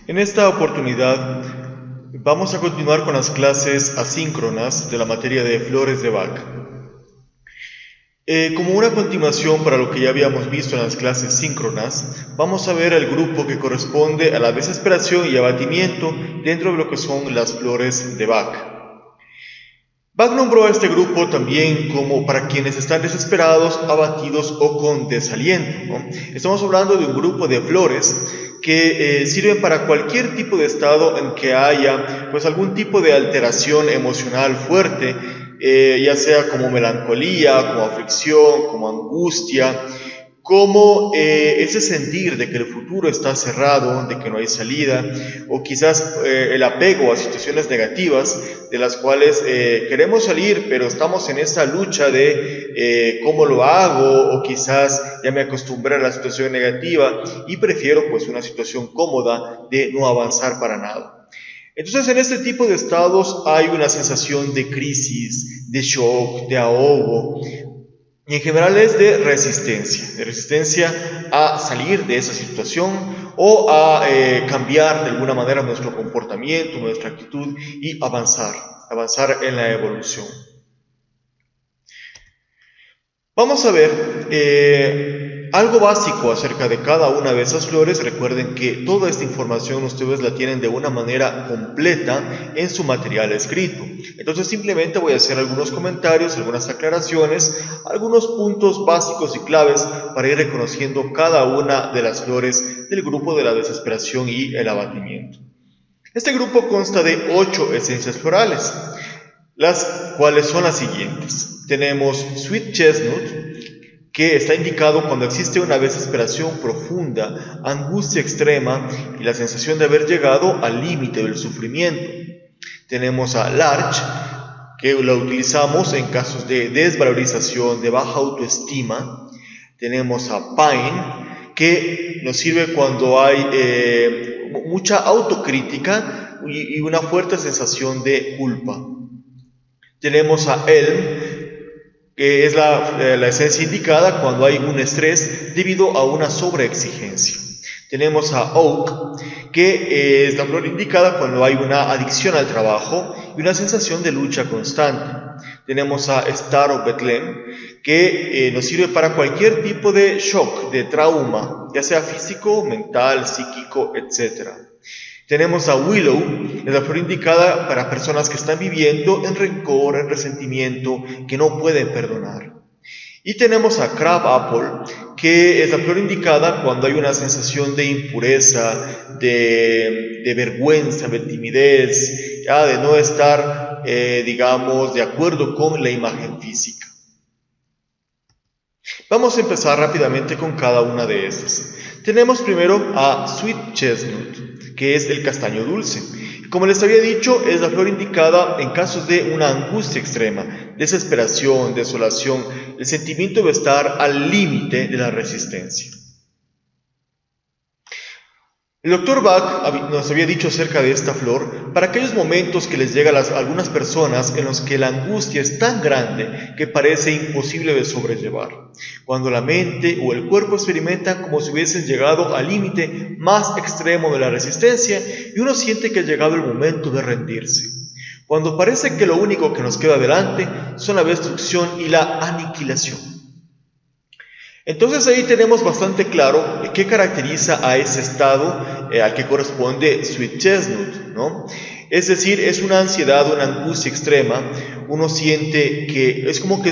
En esta oportunidad vamos a continuar con las clases asíncronas de la materia de flores de Bach. Como una continuación para lo que ya habíamos visto en las clases síncronas, vamos a ver el grupo que corresponde a la desesperación y abatimiento dentro de lo que son las flores de Bach. Bach nombró a este grupo también como para quienes están desesperados, abatidos o con desaliento, ¿no? Estamos hablando de un grupo de flores que sirven para cualquier tipo de estado en que haya pues algún tipo de alteración emocional fuerte, ya sea como melancolía, como aflicción, como angustia, como ese sentir de que el futuro está cerrado, de que no hay salida, o quizás el apego a situaciones negativas de las cuales queremos salir, pero estamos en esa lucha de cómo lo hago, o quizás ya me acostumbré a la situación negativa y prefiero pues una situación cómoda de no avanzar para nada. Entonces, en este tipo de estados hay una sensación de crisis, de shock, de ahogo, y en general es de resistencia a salir de esa situación o a cambiar de alguna manera nuestro comportamiento, nuestra actitud y avanzar en la evolución. Vamos a ver algo básico acerca de cada una de esas flores. Recuerden que toda esta información ustedes la tienen de una manera completa en su material escrito. Entonces simplemente voy a hacer algunos comentarios, algunas aclaraciones, algunos puntos básicos y claves para ir reconociendo cada una de las flores del grupo de la desesperación y el abatimiento. Este grupo consta de 8 esencias florales, las cuales son las siguientes. Tenemos Sweet Chestnut, que está indicado cuando existe una desesperación profunda, angustia extrema y la sensación de haber llegado al límite del sufrimiento. Tenemos a Larch, que lo utilizamos en casos de desvalorización, de baja autoestima. Tenemos a Pine, que nos sirve cuando hay mucha autocrítica y una fuerte sensación de culpa. Tenemos a Elm, que es la esencia indicada cuando hay un estrés debido a una sobreexigencia. Tenemos a Oak, que es la flor indicada cuando hay una adicción al trabajo y una sensación de lucha constante. Tenemos a Star of Bethlehem, que nos sirve para cualquier tipo de shock, de trauma, ya sea físico, mental, psíquico, etc. Tenemos a Willow, es la flor indicada para personas que están viviendo en rencor, en resentimiento, que no pueden perdonar. Y tenemos a Crab Apple, que es la flor indicada cuando hay una sensación de impureza, de vergüenza, de timidez, ya de no estar, digamos, de acuerdo con la imagen física. Vamos a empezar rápidamente con cada una de estas. Tenemos primero a Sweet Chestnut, que es el castaño dulce. Como les había dicho, es la flor indicada en casos de una angustia extrema, desesperación, desolación, el sentimiento de estar al límite de la resistencia. El Dr. Bach nos había dicho acerca de esta flor para aquellos momentos que les llega a algunas personas en los que la angustia es tan grande que parece imposible de sobrellevar, cuando la mente o el cuerpo experimentan como si hubiesen llegado al límite más extremo de la resistencia y uno siente que ha llegado el momento de rendirse, cuando parece que lo único que nos queda delante son la destrucción y la aniquilación. Entonces ahí tenemos bastante claro qué caracteriza a ese estado al que corresponde Sweet Chestnut, ¿no? Es decir, es una ansiedad, una angustia extrema, uno siente que es como que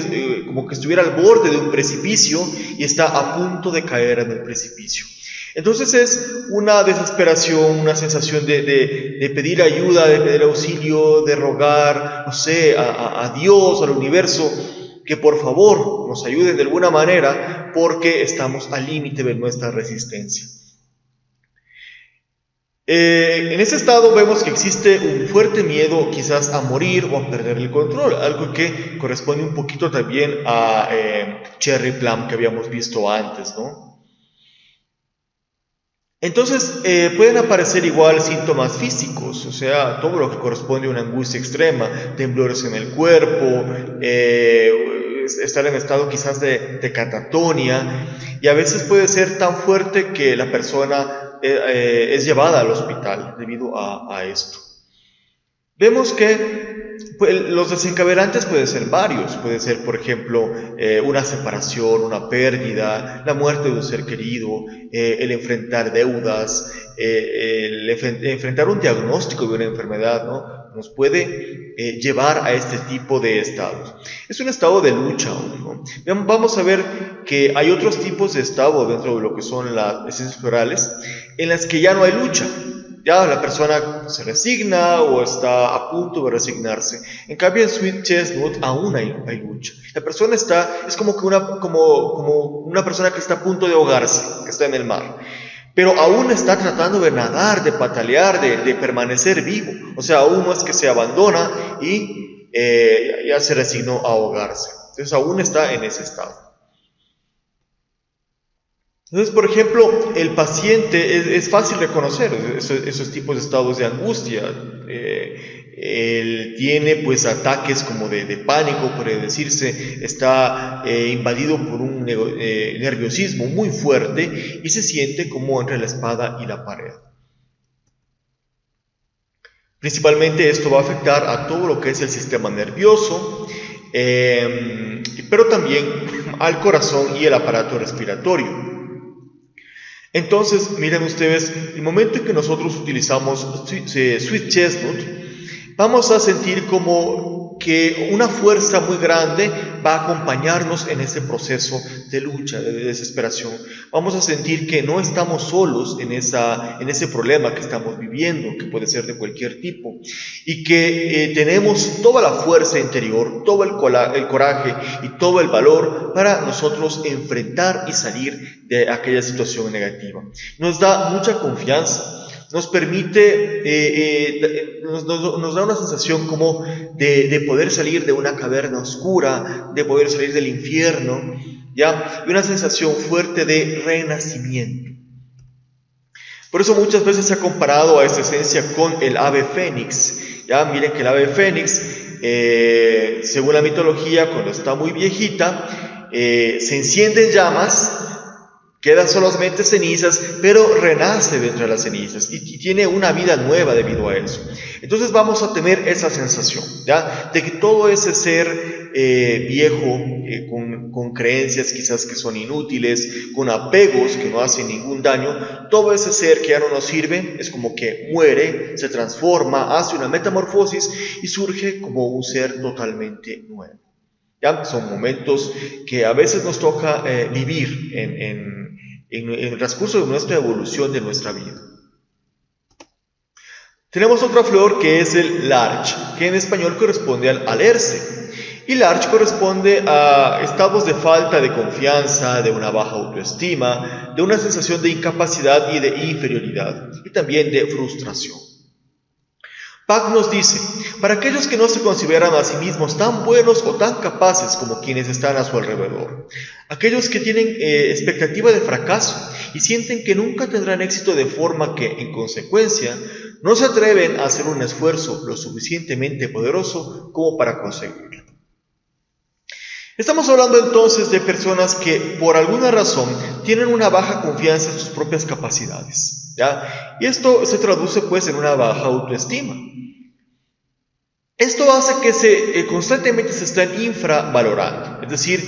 estuviera al borde de un precipicio y está a punto de caer en el precipicio. Entonces es una desesperación, una sensación de pedir ayuda, de pedir auxilio, de rogar, no sé, a Dios, al universo, que por favor nos ayuden de alguna manera porque estamos al límite de nuestra resistencia. En ese estado vemos que existe un fuerte miedo quizás a morir o a perder el control, algo que corresponde un poquito también a Cherry Plum que habíamos visto antes, ¿no? Entonces pueden aparecer igual síntomas físicos, o sea, todo lo que corresponde a una angustia extrema, temblores en el cuerpo, estar en estado quizás de catatonia, y a veces puede ser tan fuerte que la persona es llevada al hospital debido a esto. Vemos que pues, los desencadenantes pueden ser varios. Puede ser, por ejemplo, una separación, una pérdida, la muerte de un ser querido, el enfrentar deudas, el enfrentar un diagnóstico de una enfermedad, ¿no? Nos puede llevar a este tipo de estados. Es un estado de lucha, ¿no? Vamos a ver que hay otros tipos de estado dentro de lo que son las ciencias florales en las que ya no hay lucha. Ya la persona se resigna o está a punto de resignarse. En cambio, en Sweet Chestnut aún hay lucha. La persona es como una persona que está a punto de ahogarse, que está en el mar. Pero aún está tratando de nadar, de patalear, de permanecer vivo. O sea, aún no es que se abandona y ya se resignó a ahogarse. Entonces aún está en ese estado. Entonces, por ejemplo, el paciente es fácil reconocer esos tipos de estados de angustia. Él tiene pues ataques como de pánico, podría decirse, está invadido por un nerviosismo muy fuerte y se siente como entre la espada y la pared. Principalmente esto va a afectar a todo lo que es el sistema nervioso, pero también al corazón y el aparato respiratorio. Entonces, miren ustedes, el momento en que nosotros utilizamos Sweet Chestnut, vamos a sentir como que una fuerza muy grande va a acompañarnos en ese proceso de lucha, de desesperación. Vamos a sentir que no estamos solos en ese problema que estamos viviendo, que puede ser de cualquier tipo, y que tenemos toda la fuerza interior, todo el coraje y todo el valor para nosotros enfrentar y salir de aquella situación negativa. Nos da mucha confianza. Nos permite, nos da una sensación como de poder salir de una caverna oscura, de poder salir del infierno, ¿ya? Y una sensación fuerte de renacimiento. Por eso muchas veces se ha comparado a esta esencia con el ave fénix, ¿ya? Miren que el ave fénix, según la mitología, cuando está muy viejita, se enciende en llamas, quedan solamente cenizas, pero renace de entre las cenizas y tiene una vida nueva debido a eso. Entonces vamos a tener esa sensación, ¿ya? De que todo ese ser viejo, con creencias quizás que son inútiles, con apegos que no hacen ningún daño, todo ese ser que ya no nos sirve es como que muere, se transforma, hace una metamorfosis y surge como un ser totalmente nuevo. ¿Ya? Son momentos que a veces nos toca vivir en el transcurso de nuestra evolución, de nuestra vida. Tenemos otra flor que es el larch, que en español corresponde al alerce. Y larch corresponde a estados de falta de confianza, de una baja autoestima, de una sensación de incapacidad y de inferioridad, y también de frustración. Bach nos dice, para aquellos que no se consideran a sí mismos tan buenos o tan capaces como quienes están a su alrededor, aquellos que tienen expectativa de fracaso y sienten que nunca tendrán éxito de forma que, en consecuencia, no se atreven a hacer un esfuerzo lo suficientemente poderoso como para conseguirlo. Estamos hablando entonces de personas que por alguna razón tienen una baja confianza en sus propias capacidades, ¿ya? Y esto se traduce pues en una baja autoestima. Esto hace que constantemente se están infravalorando, es decir,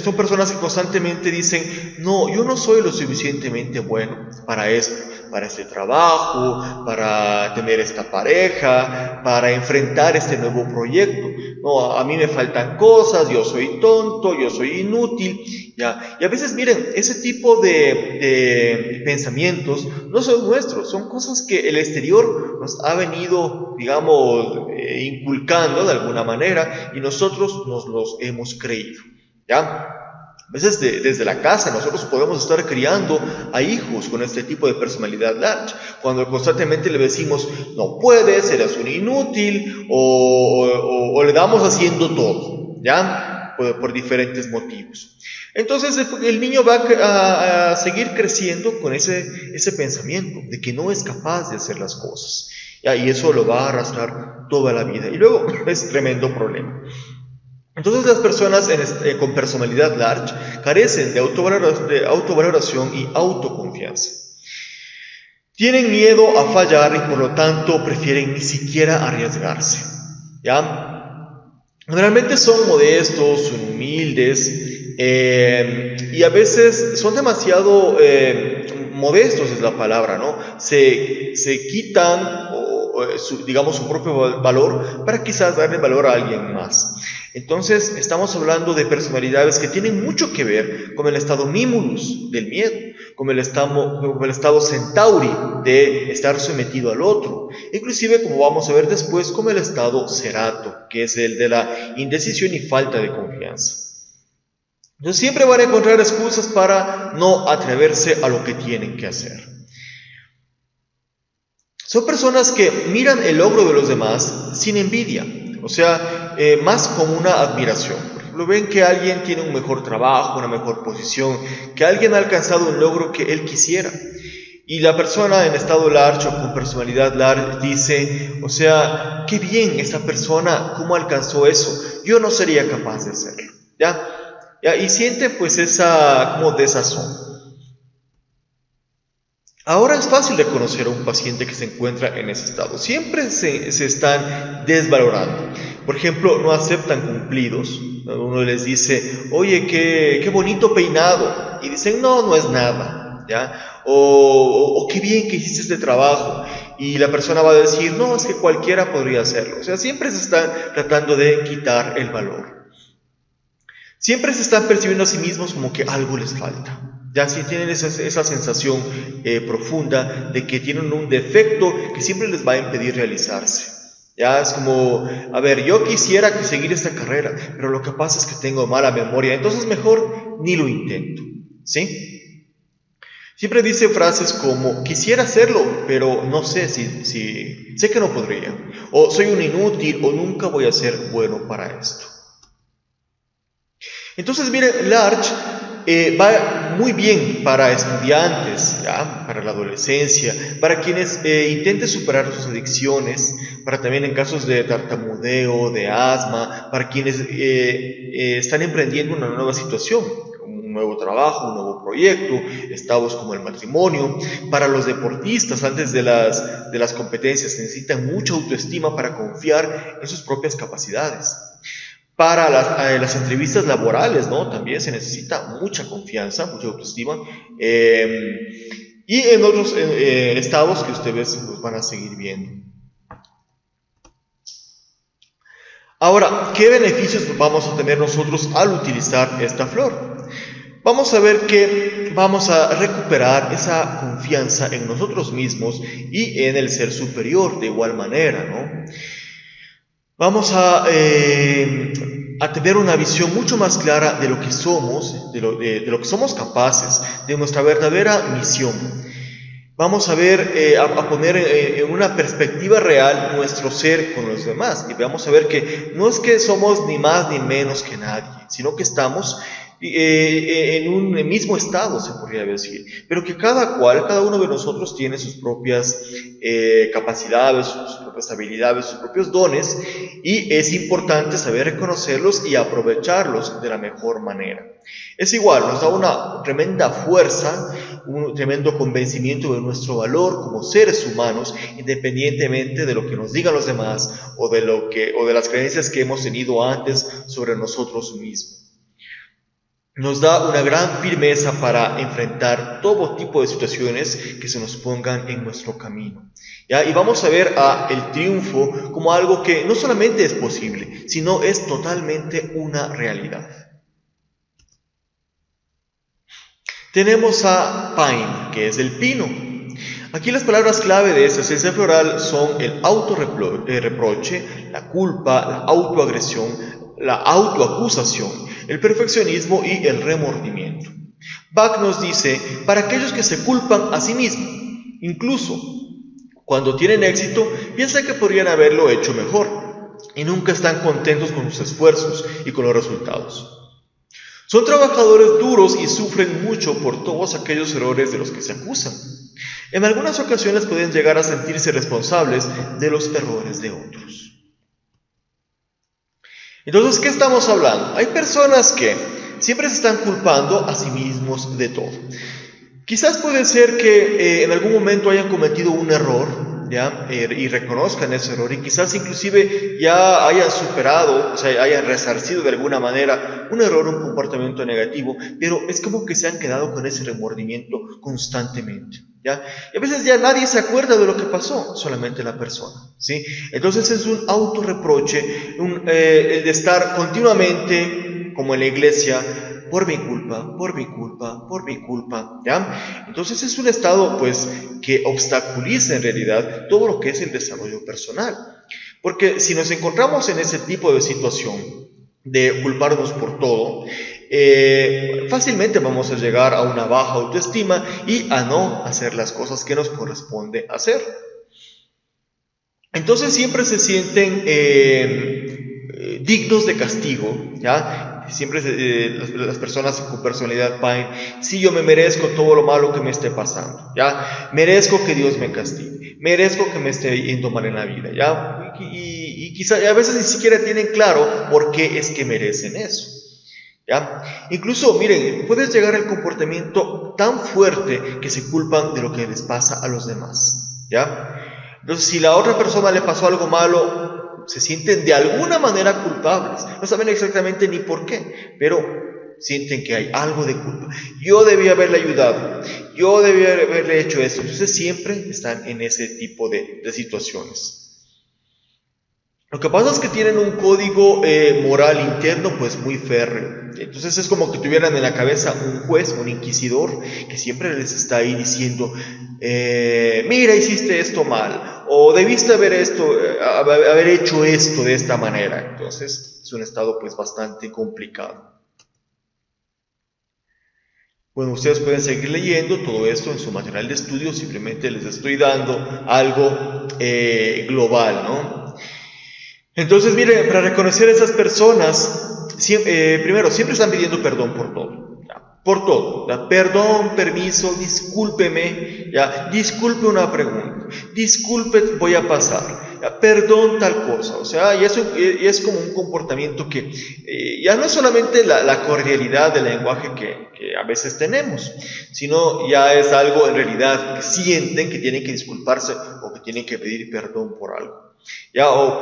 son personas que constantemente dicen, no, yo no soy lo suficientemente bueno para esto, para este trabajo, para tener esta pareja, para enfrentar este nuevo proyecto. No, a mí me faltan cosas, yo soy tonto, yo soy inútil, ¿ya? Y a veces, miren, ese tipo de pensamientos no son nuestros, son cosas que el exterior nos ha venido, digamos, inculcando de alguna manera y nosotros nos los hemos creído, ¿ya? A veces desde la casa nosotros podemos estar criando a hijos con este tipo de personalidad large, cuando constantemente le decimos, no puedes, eres un inútil, o le damos haciendo todo, ¿ya? Por diferentes motivos. Entonces el niño va a seguir creciendo con ese pensamiento de que no es capaz de hacer las cosas, ¿ya? Y eso lo va a arrastrar toda la vida, y luego es tremendo problema. Entonces las personas con personalidad large carecen de autovaloración y autoconfianza. Tienen miedo a fallar y por lo tanto prefieren ni siquiera arriesgarse, ¿ya? Realmente son modestos, son humildes y a veces son demasiado modestos, es la palabra, ¿no? Se quitan, digamos, su propio valor para quizás darle valor a alguien más. Entonces, estamos hablando de personalidades que tienen mucho que ver con el estado mimulus del miedo, con el estado centauri de estar sometido al otro, inclusive, como vamos a ver después, con el estado cerato, que es el de la indecisión y falta de confianza. Entonces, siempre van a encontrar excusas para no atreverse a lo que tienen que hacer. Son personas que miran el logro de los demás sin envidia, o sea, más como una admiración. Por ejemplo, ven que alguien tiene un mejor trabajo, una mejor posición, que alguien ha alcanzado un logro que él quisiera. Y la persona en estado large o con personalidad large dice, o sea, qué bien esta persona, cómo alcanzó eso, yo no sería capaz de hacerlo, ¿ya? Y siente pues esa como desazón. Ahora es fácil de conocer a un paciente que se encuentra en ese estado. Siempre se están desvalorando. Por ejemplo, no aceptan cumplidos. Uno les dice, oye, qué bonito peinado. Y dicen, no, no es nada, ¿ya? O qué bien que hiciste este trabajo. Y la persona va a decir, no, es que cualquiera podría hacerlo. O sea, siempre se están tratando de quitar el valor. Siempre se están percibiendo a sí mismos como que algo les falta. Ya si tienen esa sensación profunda de que tienen un defecto que siempre les va a impedir realizarse. Ya es como, a ver, yo quisiera seguir esta carrera, pero lo que pasa es que tengo mala memoria, entonces mejor ni lo intento, ¿sí? Siempre dice frases como, quisiera hacerlo, pero no sé sé que no podría, o soy un inútil, o nunca voy a ser bueno para esto. Entonces, miren, Large va muy bien para estudiantes, ¿ya? Para la adolescencia, para quienes intenten superar sus adicciones, para también en casos de tartamudeo, de asma, para quienes están emprendiendo una nueva situación, un nuevo trabajo, un nuevo proyecto, estados como el matrimonio. Para los deportistas, antes de las competencias, necesitan mucha autoestima para confiar en sus propias capacidades. Para las entrevistas laborales, ¿no? También se necesita mucha confianza, mucha autoestima. Y en otros estados que ustedes los van a seguir viendo. Ahora, ¿qué beneficios vamos a tener nosotros al utilizar esta flor? Vamos a ver que vamos a recuperar esa confianza en nosotros mismos y en el ser superior de igual manera, ¿no? Vamos a tener una visión mucho más clara de lo que somos, de lo que somos capaces, de nuestra verdadera misión. Vamos a ver, a poner en una perspectiva real nuestro ser con los demás. Y vamos a ver que no es que somos ni más ni menos que nadie, sino que estamos en un mismo estado, se podría decir, pero que cada uno de nosotros tiene sus propias capacidades, sus propias habilidades, sus propios dones, y es importante saber reconocerlos y aprovecharlos de la mejor manera. Es igual, nos da una tremenda fuerza, un tremendo convencimiento de nuestro valor como seres humanos, independientemente de lo que nos digan los demás o de las creencias que hemos tenido antes sobre nosotros mismos. Nos da una gran firmeza para enfrentar todo tipo de situaciones que se nos pongan en nuestro camino, ¿ya? Y vamos a ver el triunfo como algo que no solamente es posible, sino es totalmente una realidad. Tenemos a Pine, que es el pino. Aquí las palabras clave de esta ciencia floral son el autorreproche, la culpa, la autoagresión, la autoacusación, el perfeccionismo y el remordimiento. Bach nos dice, para aquellos que se culpan a sí mismos, incluso cuando tienen éxito, piensan que podrían haberlo hecho mejor y nunca están contentos con sus esfuerzos y con los resultados. Son trabajadores duros y sufren mucho por todos aquellos errores de los que se acusan. En algunas ocasiones pueden llegar a sentirse responsables de los errores de otros. Entonces, ¿qué estamos hablando? Hay personas que siempre se están culpando a sí mismos de todo. Quizás puede ser que en algún momento hayan cometido un error, ¿ya? Y reconozcan ese error, y quizás inclusive ya hayan superado, o sea, hayan resarcido de alguna manera un error, un comportamiento negativo, pero es como que se han quedado con ese remordimiento constantemente, ¿ya? Y a veces ya nadie se acuerda de lo que pasó, solamente la persona, ¿sí? Entonces es un autorreproche, el de estar continuamente, como en la iglesia, por mi culpa, por mi culpa, por mi culpa, ¿ya? Entonces es un estado, pues, que obstaculiza en realidad todo lo que es el desarrollo personal. Porque si nos encontramos en ese tipo de situación, de culparnos por todo, fácilmente vamos a llegar a una baja autoestima y a no hacer las cosas que nos corresponde hacer. Entonces siempre se sienten dignos de castigo, ¿ya? Siempre las personas con personalidad Pine, sí, yo me merezco todo lo malo que me esté pasando, ¿ya? Merezco que Dios me castigue, merezco que me esté yendo mal en la vida, ¿ya? Y quizá a veces ni siquiera tienen claro por qué es que merecen eso, ¿ya? Incluso, miren, puedes llegar al comportamiento tan fuerte que se culpan de lo que les pasa a los demás, ¿ya? Entonces, si la otra persona le pasó algo malo, se sienten de alguna manera culpables. No saben exactamente ni por qué, pero sienten que hay algo de culpa. Yo debía haberle ayudado, yo debía haberle hecho esto. Entonces siempre están en ese tipo de situaciones. Lo que pasa es que tienen un código moral interno pues muy férreo. Entonces es como que tuvieran en la cabeza un juez, un inquisidor, que siempre les está ahí diciendo, mira, hiciste esto mal, o debiste haber hecho esto de esta manera. Entonces es un estado pues bastante complicado. Bueno, ustedes pueden seguir leyendo todo esto en su material de estudio, simplemente les estoy dando algo global, ¿no? Entonces, miren, para reconocer a esas personas, primero, siempre están pidiendo perdón por todo, ¿ya? Por todo, ¿ya? Perdón, permiso, discúlpeme, ¿ya? Disculpe una pregunta, disculpe, voy a pasar, ¿ya? Perdón tal cosa, o sea, y eso es como un comportamiento que ya no es solamente la cordialidad del lenguaje que a veces tenemos, sino ya es algo en realidad que sienten que tienen que disculparse o que tienen que pedir perdón por algo. ¿Ya? O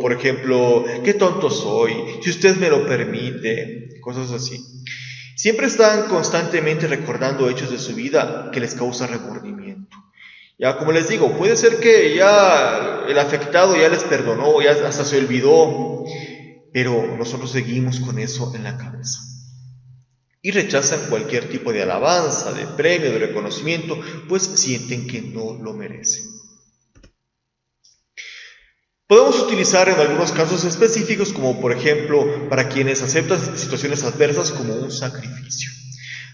por ejemplo, qué tonto soy, si usted me lo permite, cosas así. Siempre están constantemente recordando hechos de su vida que les causa remordimiento. Ya, como les digo, puede ser que ya el afectado ya les perdonó, ya hasta se olvidó, pero nosotros seguimos con eso en la cabeza. Y rechazan cualquier tipo de alabanza, de premio, de reconocimiento, pues sienten que no lo merecen. Podemos utilizar en algunos casos específicos, como por ejemplo, para quienes aceptan situaciones adversas como un sacrificio,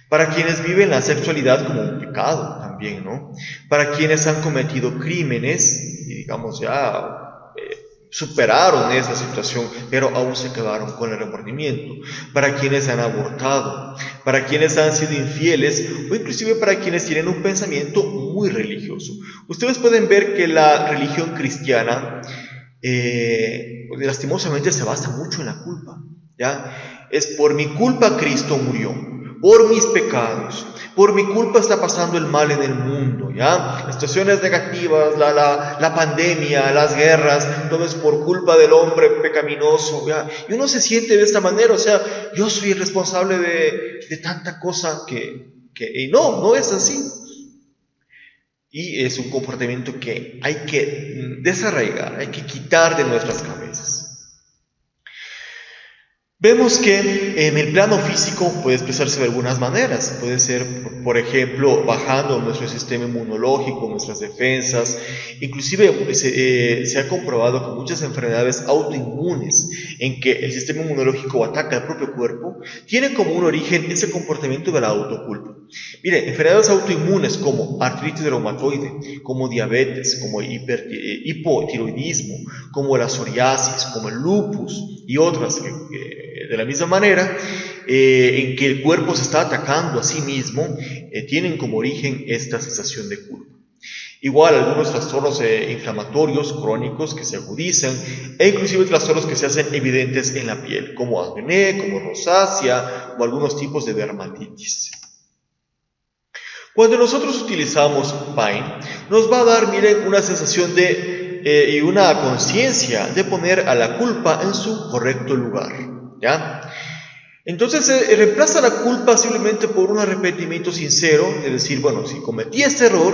para quienes viven la sexualidad como un pecado también, ¿no? Para quienes han cometido crímenes y digamos ya superaron esa situación, pero aún se quedaron con el remordimiento, para quienes han abortado, para quienes han sido infieles o inclusive para quienes tienen un pensamiento muy religioso. Ustedes pueden ver que la religión cristiana lastimosamente se basa mucho en la culpa, ¿ya? Es por mi culpa Cristo murió, por mis pecados, por mi culpa está pasando el mal en el mundo, ¿ya? Las situaciones negativas, la pandemia, las guerras, todo es por culpa del hombre pecaminoso, ¿ya? Y uno se siente de esta manera, o sea, yo soy el responsable de tanta cosa y no es así. Y es un comportamiento que hay que desarraigar, hay que quitar de nuestras cabezas. Vemos que en el plano físico puede expresarse de algunas maneras. Puede ser, por ejemplo, bajando nuestro sistema inmunológico, nuestras defensas. Inclusive se ha comprobado que muchas enfermedades autoinmunes en que el sistema inmunológico ataca al propio cuerpo, tienen como un origen ese comportamiento de la autoculpa. Miren, enfermedades autoinmunes como artritis reumatoide, como diabetes, como hipotiroidismo, como la psoriasis, como el lupus y otras de la misma manera, en que el cuerpo se está atacando a sí mismo, tienen como origen esta sensación de culpa. Igual algunos trastornos inflamatorios crónicos que se agudizan e inclusive trastornos que se hacen evidentes en la piel, como acné, como rosácea o algunos tipos de dermatitis. Cuando nosotros utilizamos Pine, nos va a dar, miren, una sensación y una conciencia de poner a la culpa en su correcto lugar, ¿ya? Entonces reemplaza la culpa simplemente por un arrepentimiento sincero, es decir, bueno, si cometí este error,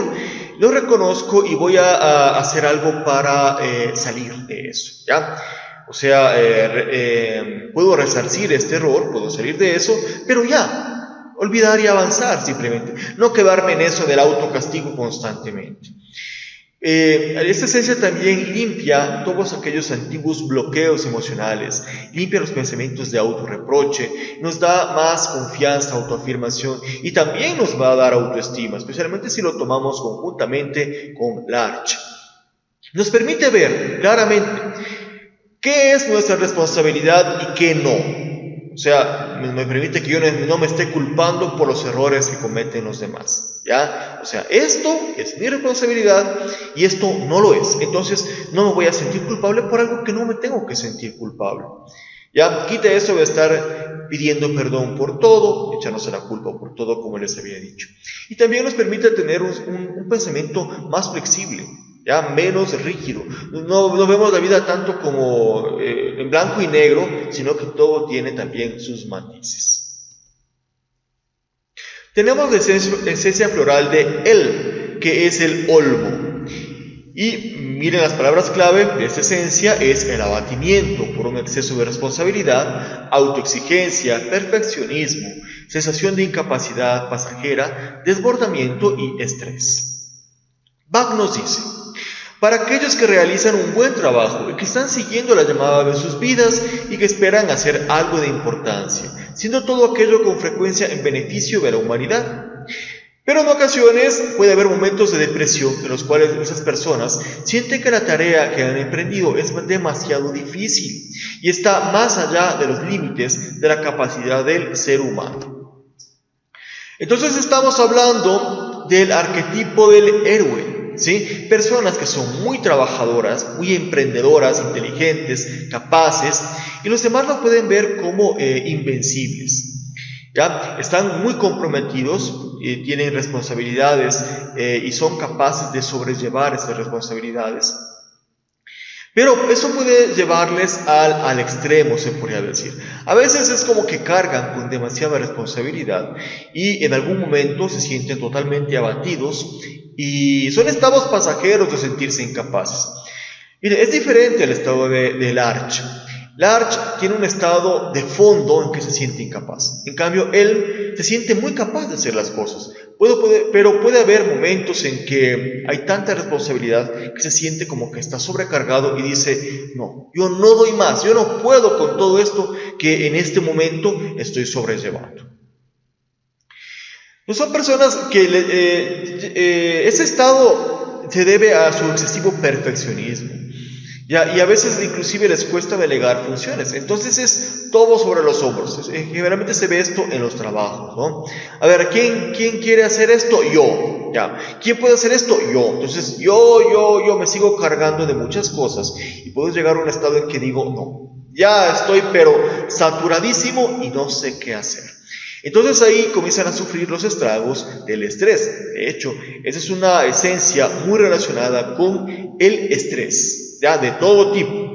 lo reconozco y voy a hacer algo para salir de eso, ¿ya? O sea, puedo resarcir este error, puedo salir de eso, pero ya, olvidar y avanzar simplemente, no quedarme en eso del autocastigo constantemente. Esta esencia también limpia todos aquellos antiguos bloqueos emocionales, limpia los pensamientos de autorreproche, nos da más confianza, autoafirmación y también nos va a dar autoestima, especialmente si lo tomamos conjuntamente con Larch. Nos permite ver claramente qué es nuestra responsabilidad y qué no. O sea, me permite que yo no me esté culpando por los errores que cometen los demás, ¿ya? O sea, esto es mi responsabilidad y esto no lo es. Entonces, no me voy a sentir culpable por algo que no me tengo que sentir culpable. Ya, quita eso de estar pidiendo perdón por todo, echándose la culpa por todo, como les había dicho. Y también nos permite tener un pensamiento más flexible, ya menos rígido. No vemos la vida tanto como en blanco y negro, sino que todo tiene también sus matices. Tenemos la esencia floral de él, que es el olmo. Y miren las palabras clave de esta esencia: es el abatimiento por un exceso de responsabilidad, autoexigencia, perfeccionismo, sensación de incapacidad pasajera, desbordamiento y estrés. Bach nos dice: para aquellos que realizan un buen trabajo y que están siguiendo la llamada de sus vidas y que esperan hacer algo de importancia, siendo todo aquello con frecuencia en beneficio de la humanidad. Pero en ocasiones puede haber momentos de depresión en los cuales esas personas sienten que la tarea que han emprendido es demasiado difícil y está más allá de los límites de la capacidad del ser humano. Entonces estamos hablando del arquetipo del héroe, ¿sí? Personas que son muy trabajadoras, muy emprendedoras, inteligentes, capaces, y los demás lo pueden ver como invencibles. ¿Ya? Están muy comprometidos, tienen responsabilidades y son capaces de sobrellevar esas responsabilidades. Pero eso puede llevarles al extremo, se podría decir. A veces es como que cargan con demasiada responsabilidad y en algún momento se sienten totalmente abatidos y son estados pasajeros de sentirse incapaces. Mire, es diferente el estado de Larch. Larch tiene un estado de fondo en que se siente incapaz. En cambio, él se siente muy capaz de hacer las cosas. Pero puede haber momentos en que hay tanta responsabilidad que se siente como que está sobrecargado y dice: no, yo no doy más, yo no puedo con todo esto que en este momento estoy sobrellevando. No son personas que ese estado se debe a su excesivo perfeccionismo. Y a veces inclusive les cuesta delegar funciones. Entonces es todo sobre los hombros. Generalmente se ve esto en los trabajos, ¿no? A ver, ¿quién quiere hacer esto? Yo. Ya. ¿Quién puede hacer esto? Yo. Entonces yo me sigo cargando de muchas cosas y puedo llegar a un estado en que digo: no, ya estoy pero saturadísimo y no sé qué hacer. Entonces ahí comienzan a sufrir los estragos del estrés. De hecho, esa es una esencia muy relacionada con el estrés, ya de todo tipo.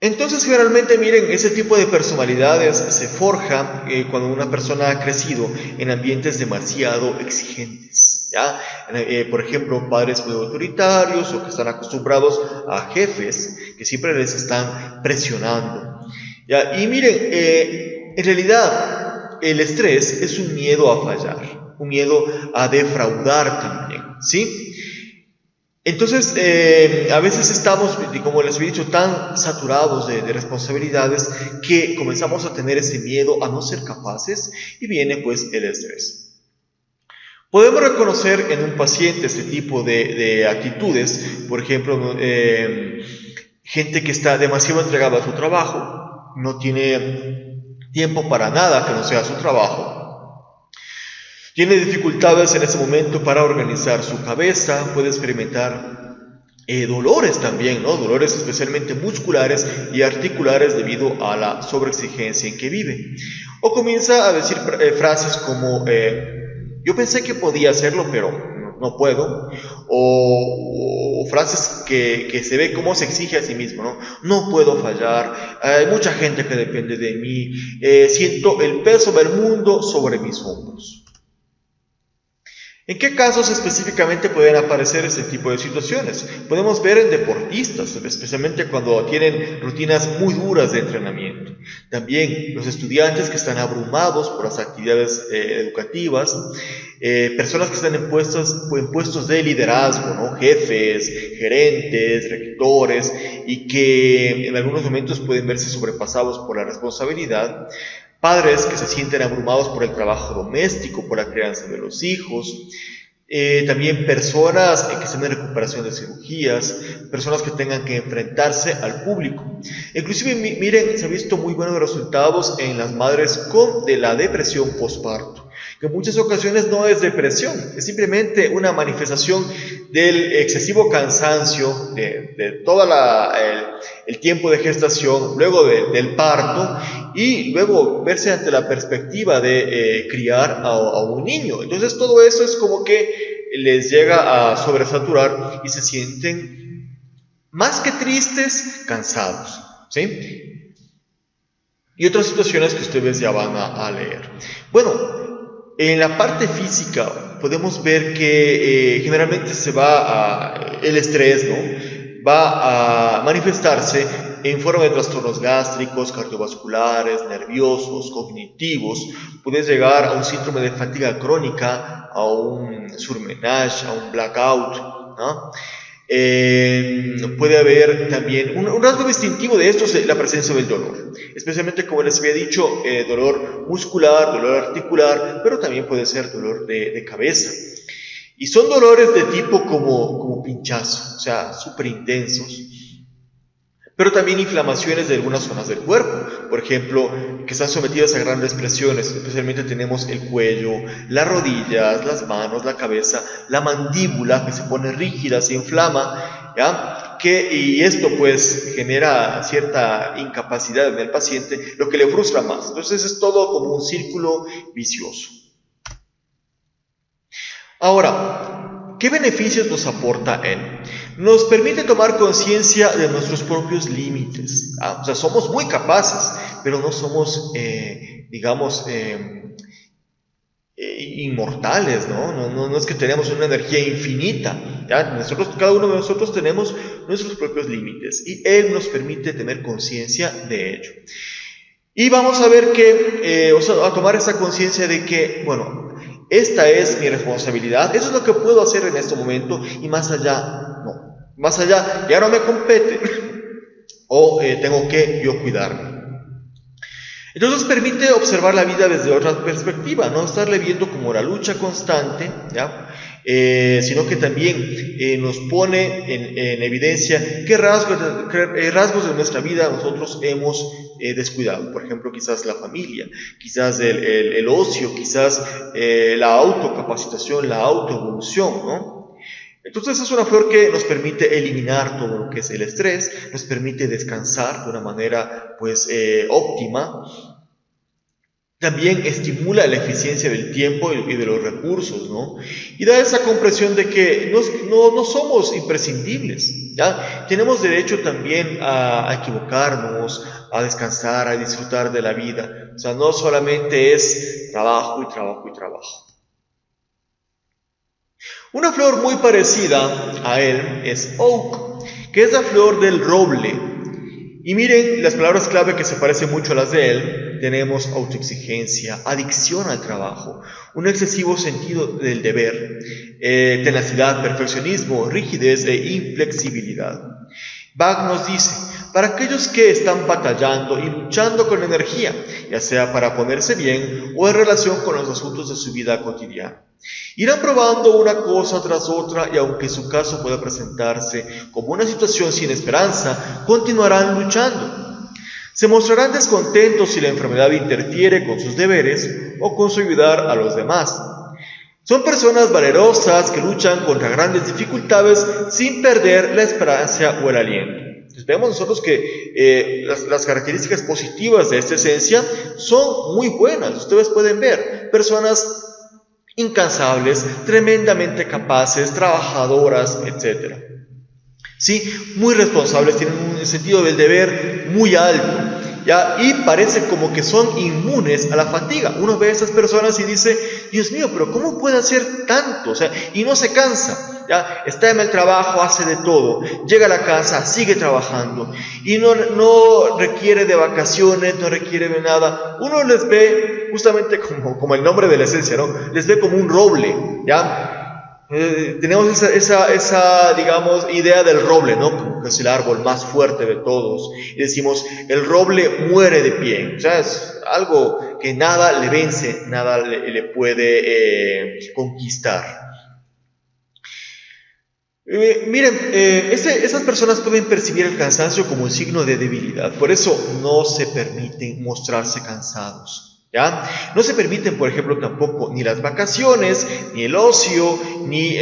Entonces, generalmente, miren, ese tipo de personalidades se forja cuando una persona ha crecido en ambientes demasiado exigentes, ¿ya? Por ejemplo, padres muy autoritarios o que están acostumbrados a jefes que siempre les están presionando, ¿ya? Y miren, en realidad, el estrés es un miedo a fallar, un miedo a defraudar también, ¿sí? Entonces, a veces estamos, como les he dicho, tan saturados de responsabilidades que comenzamos a tener ese miedo a no ser capaces y viene pues el estrés. Podemos reconocer en un paciente este tipo de actitudes, por ejemplo, gente que está demasiado entregada a su trabajo, no tiene tiempo para nada que no sea su trabajo. Tiene dificultades en ese momento para organizar su cabeza, puede experimentar dolores también, ¿no? Dolores especialmente musculares y articulares debido a la sobreexigencia en que vive. O comienza a decir frases como, yo pensé que podía hacerlo, pero no puedo. O frases que se ve cómo se exige a sí mismo, ¿no? No puedo fallar, hay mucha gente que depende de mí, siento el peso del mundo sobre mis hombros. ¿En qué casos específicamente pueden aparecer este tipo de situaciones? Podemos ver en deportistas, especialmente cuando tienen rutinas muy duras de entrenamiento. También los estudiantes que están abrumados por las actividades educativas, personas que están en puestos de liderazgo, ¿no? Jefes, gerentes, rectores, y que en algunos momentos pueden verse sobrepasados por la responsabilidad. Padres que se sienten abrumados por el trabajo doméstico, por la crianza de los hijos. También personas que estén en recuperación de cirugías, personas que tengan que enfrentarse al público. Inclusive, miren, se han visto muy buenos resultados en las madres de la depresión postparto, que en muchas ocasiones no es depresión, es simplemente una manifestación del excesivo cansancio de todo el tiempo de gestación, luego del parto, y luego verse ante la perspectiva de criar a un niño. Entonces todo eso es como que les llega a sobresaturar y se sienten más que tristes, cansados, ¿sí? Y otras situaciones que ustedes ya van a leer. Bueno, en la parte física podemos ver que generalmente el estrés, ¿no? Va a manifestarse en forma de trastornos gástricos, cardiovasculares, nerviosos, cognitivos. Puedes llegar a un síndrome de fatiga crónica, a un surmenage, a un blackout, ¿no? Puede haber también un rasgo distintivo de esto es la presencia del dolor, especialmente como les había dicho, dolor muscular, dolor articular, pero también puede ser dolor de cabeza. Y son dolores de tipo como pinchazo, o sea, súper intensos. Pero también inflamaciones de algunas zonas del cuerpo, por ejemplo, que están sometidas a grandes presiones. Especialmente tenemos el cuello, las rodillas, las manos, la cabeza, la mandíbula que se pone rígida, se inflama, ¿ya? Y esto pues genera cierta incapacidad en el paciente, lo que le frustra más. Entonces es todo como un círculo vicioso. Ahora, ¿qué beneficios nos aporta él? Nos permite tomar conciencia de nuestros propios límites. O sea, somos muy capaces, pero no somos, inmortales, ¿no? No es que tenemos una energía infinita. ¿Ya? Cada uno de nosotros tenemos nuestros propios límites y él nos permite tener conciencia de ello. Y vamos a ver a tomar esa conciencia de que, bueno, esta es mi responsabilidad, eso es lo que puedo hacer en este momento y más allá, no. Más allá, ya no me compete o tengo que yo cuidarme. Entonces permite observar la vida desde otra perspectiva, no estarle viendo como la lucha constante, ¿ya? Sino que también nos pone en evidencia qué rasgos de nuestra vida nosotros hemos descuidado. Por ejemplo, quizás la familia, quizás el ocio, quizás la autocapacitación, la autoevolución, ¿no? Entonces es una flor que nos permite eliminar todo lo que es el estrés, nos permite descansar de una manera pues óptima. También estimula la eficiencia del tiempo y de los recursos, ¿no? Y da esa comprensión de que no somos imprescindibles, ¿ya? Tenemos derecho también a equivocarnos, a descansar, a disfrutar de la vida. O sea, no solamente es trabajo y trabajo y trabajo. Una flor muy parecida a él es Oak, que es la flor del roble. Y miren las palabras clave que se parecen mucho a las de él. Tenemos autoexigencia, adicción al trabajo, un excesivo sentido del deber, tenacidad, perfeccionismo, rigidez e inflexibilidad. Bach nos dice, para aquellos que están batallando y luchando con energía, ya sea para ponerse bien o en relación con los asuntos de su vida cotidiana. Irán probando una cosa tras otra y aunque su caso pueda presentarse como una situación sin esperanza, continuarán luchando. Se mostrarán descontentos si la enfermedad interfiere con sus deberes o con su ayudar a los demás. Son personas valerosas que luchan contra grandes dificultades sin perder la esperanza o el aliento. Entonces vemos nosotros que las características positivas de esta esencia son muy buenas. Ustedes pueden ver personas incansables, tremendamente capaces, trabajadoras, etc. Sí, muy responsables, tienen un sentido del deber muy alto, ¿ya? Y parece como que son inmunes a la fatiga. Uno ve a esas personas y dice, Dios mío, pero ¿cómo puede hacer tanto? O sea, y no se cansa, ¿ya? Está en el trabajo, hace de todo, llega a la casa, sigue trabajando y no requiere de vacaciones, no requiere de nada. Uno les ve justamente como el nombre de la esencia, ¿no? Les ve como un roble, ¿ya? Tenemos esa, digamos, idea del roble, ¿no? Como que es el árbol más fuerte de todos. Y decimos, el roble muere de pie. O sea, es algo que nada le vence, nada le puede conquistar. Miren, esas personas pueden percibir el cansancio como un signo de debilidad. Por eso no se permiten mostrarse cansados. ¿Ya? No se permiten, por ejemplo, tampoco ni las vacaciones, ni el ocio, ni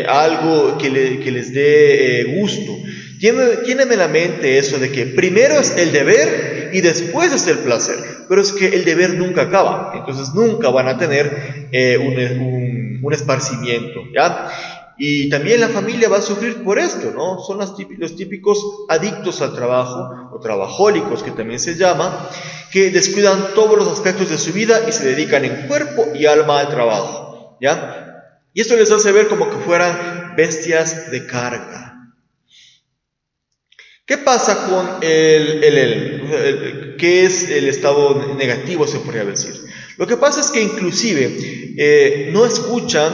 algo que les dé gusto. Tienen en la mente eso de que primero es el deber y después es el placer. Pero es que el deber nunca acaba, entonces nunca van a tener un esparcimiento, ¿ya? Y también la familia va a sufrir por esto, ¿no? Son los típicos adictos al trabajo, o trabajólicos que también se llama, que descuidan todos los aspectos de su vida y se dedican en cuerpo y alma al trabajo, ¿ya? Y esto les hace ver como que fueran bestias de carga. ¿Qué pasa con qué es el estado negativo, se podría decir? Lo que pasa es que inclusive no escuchan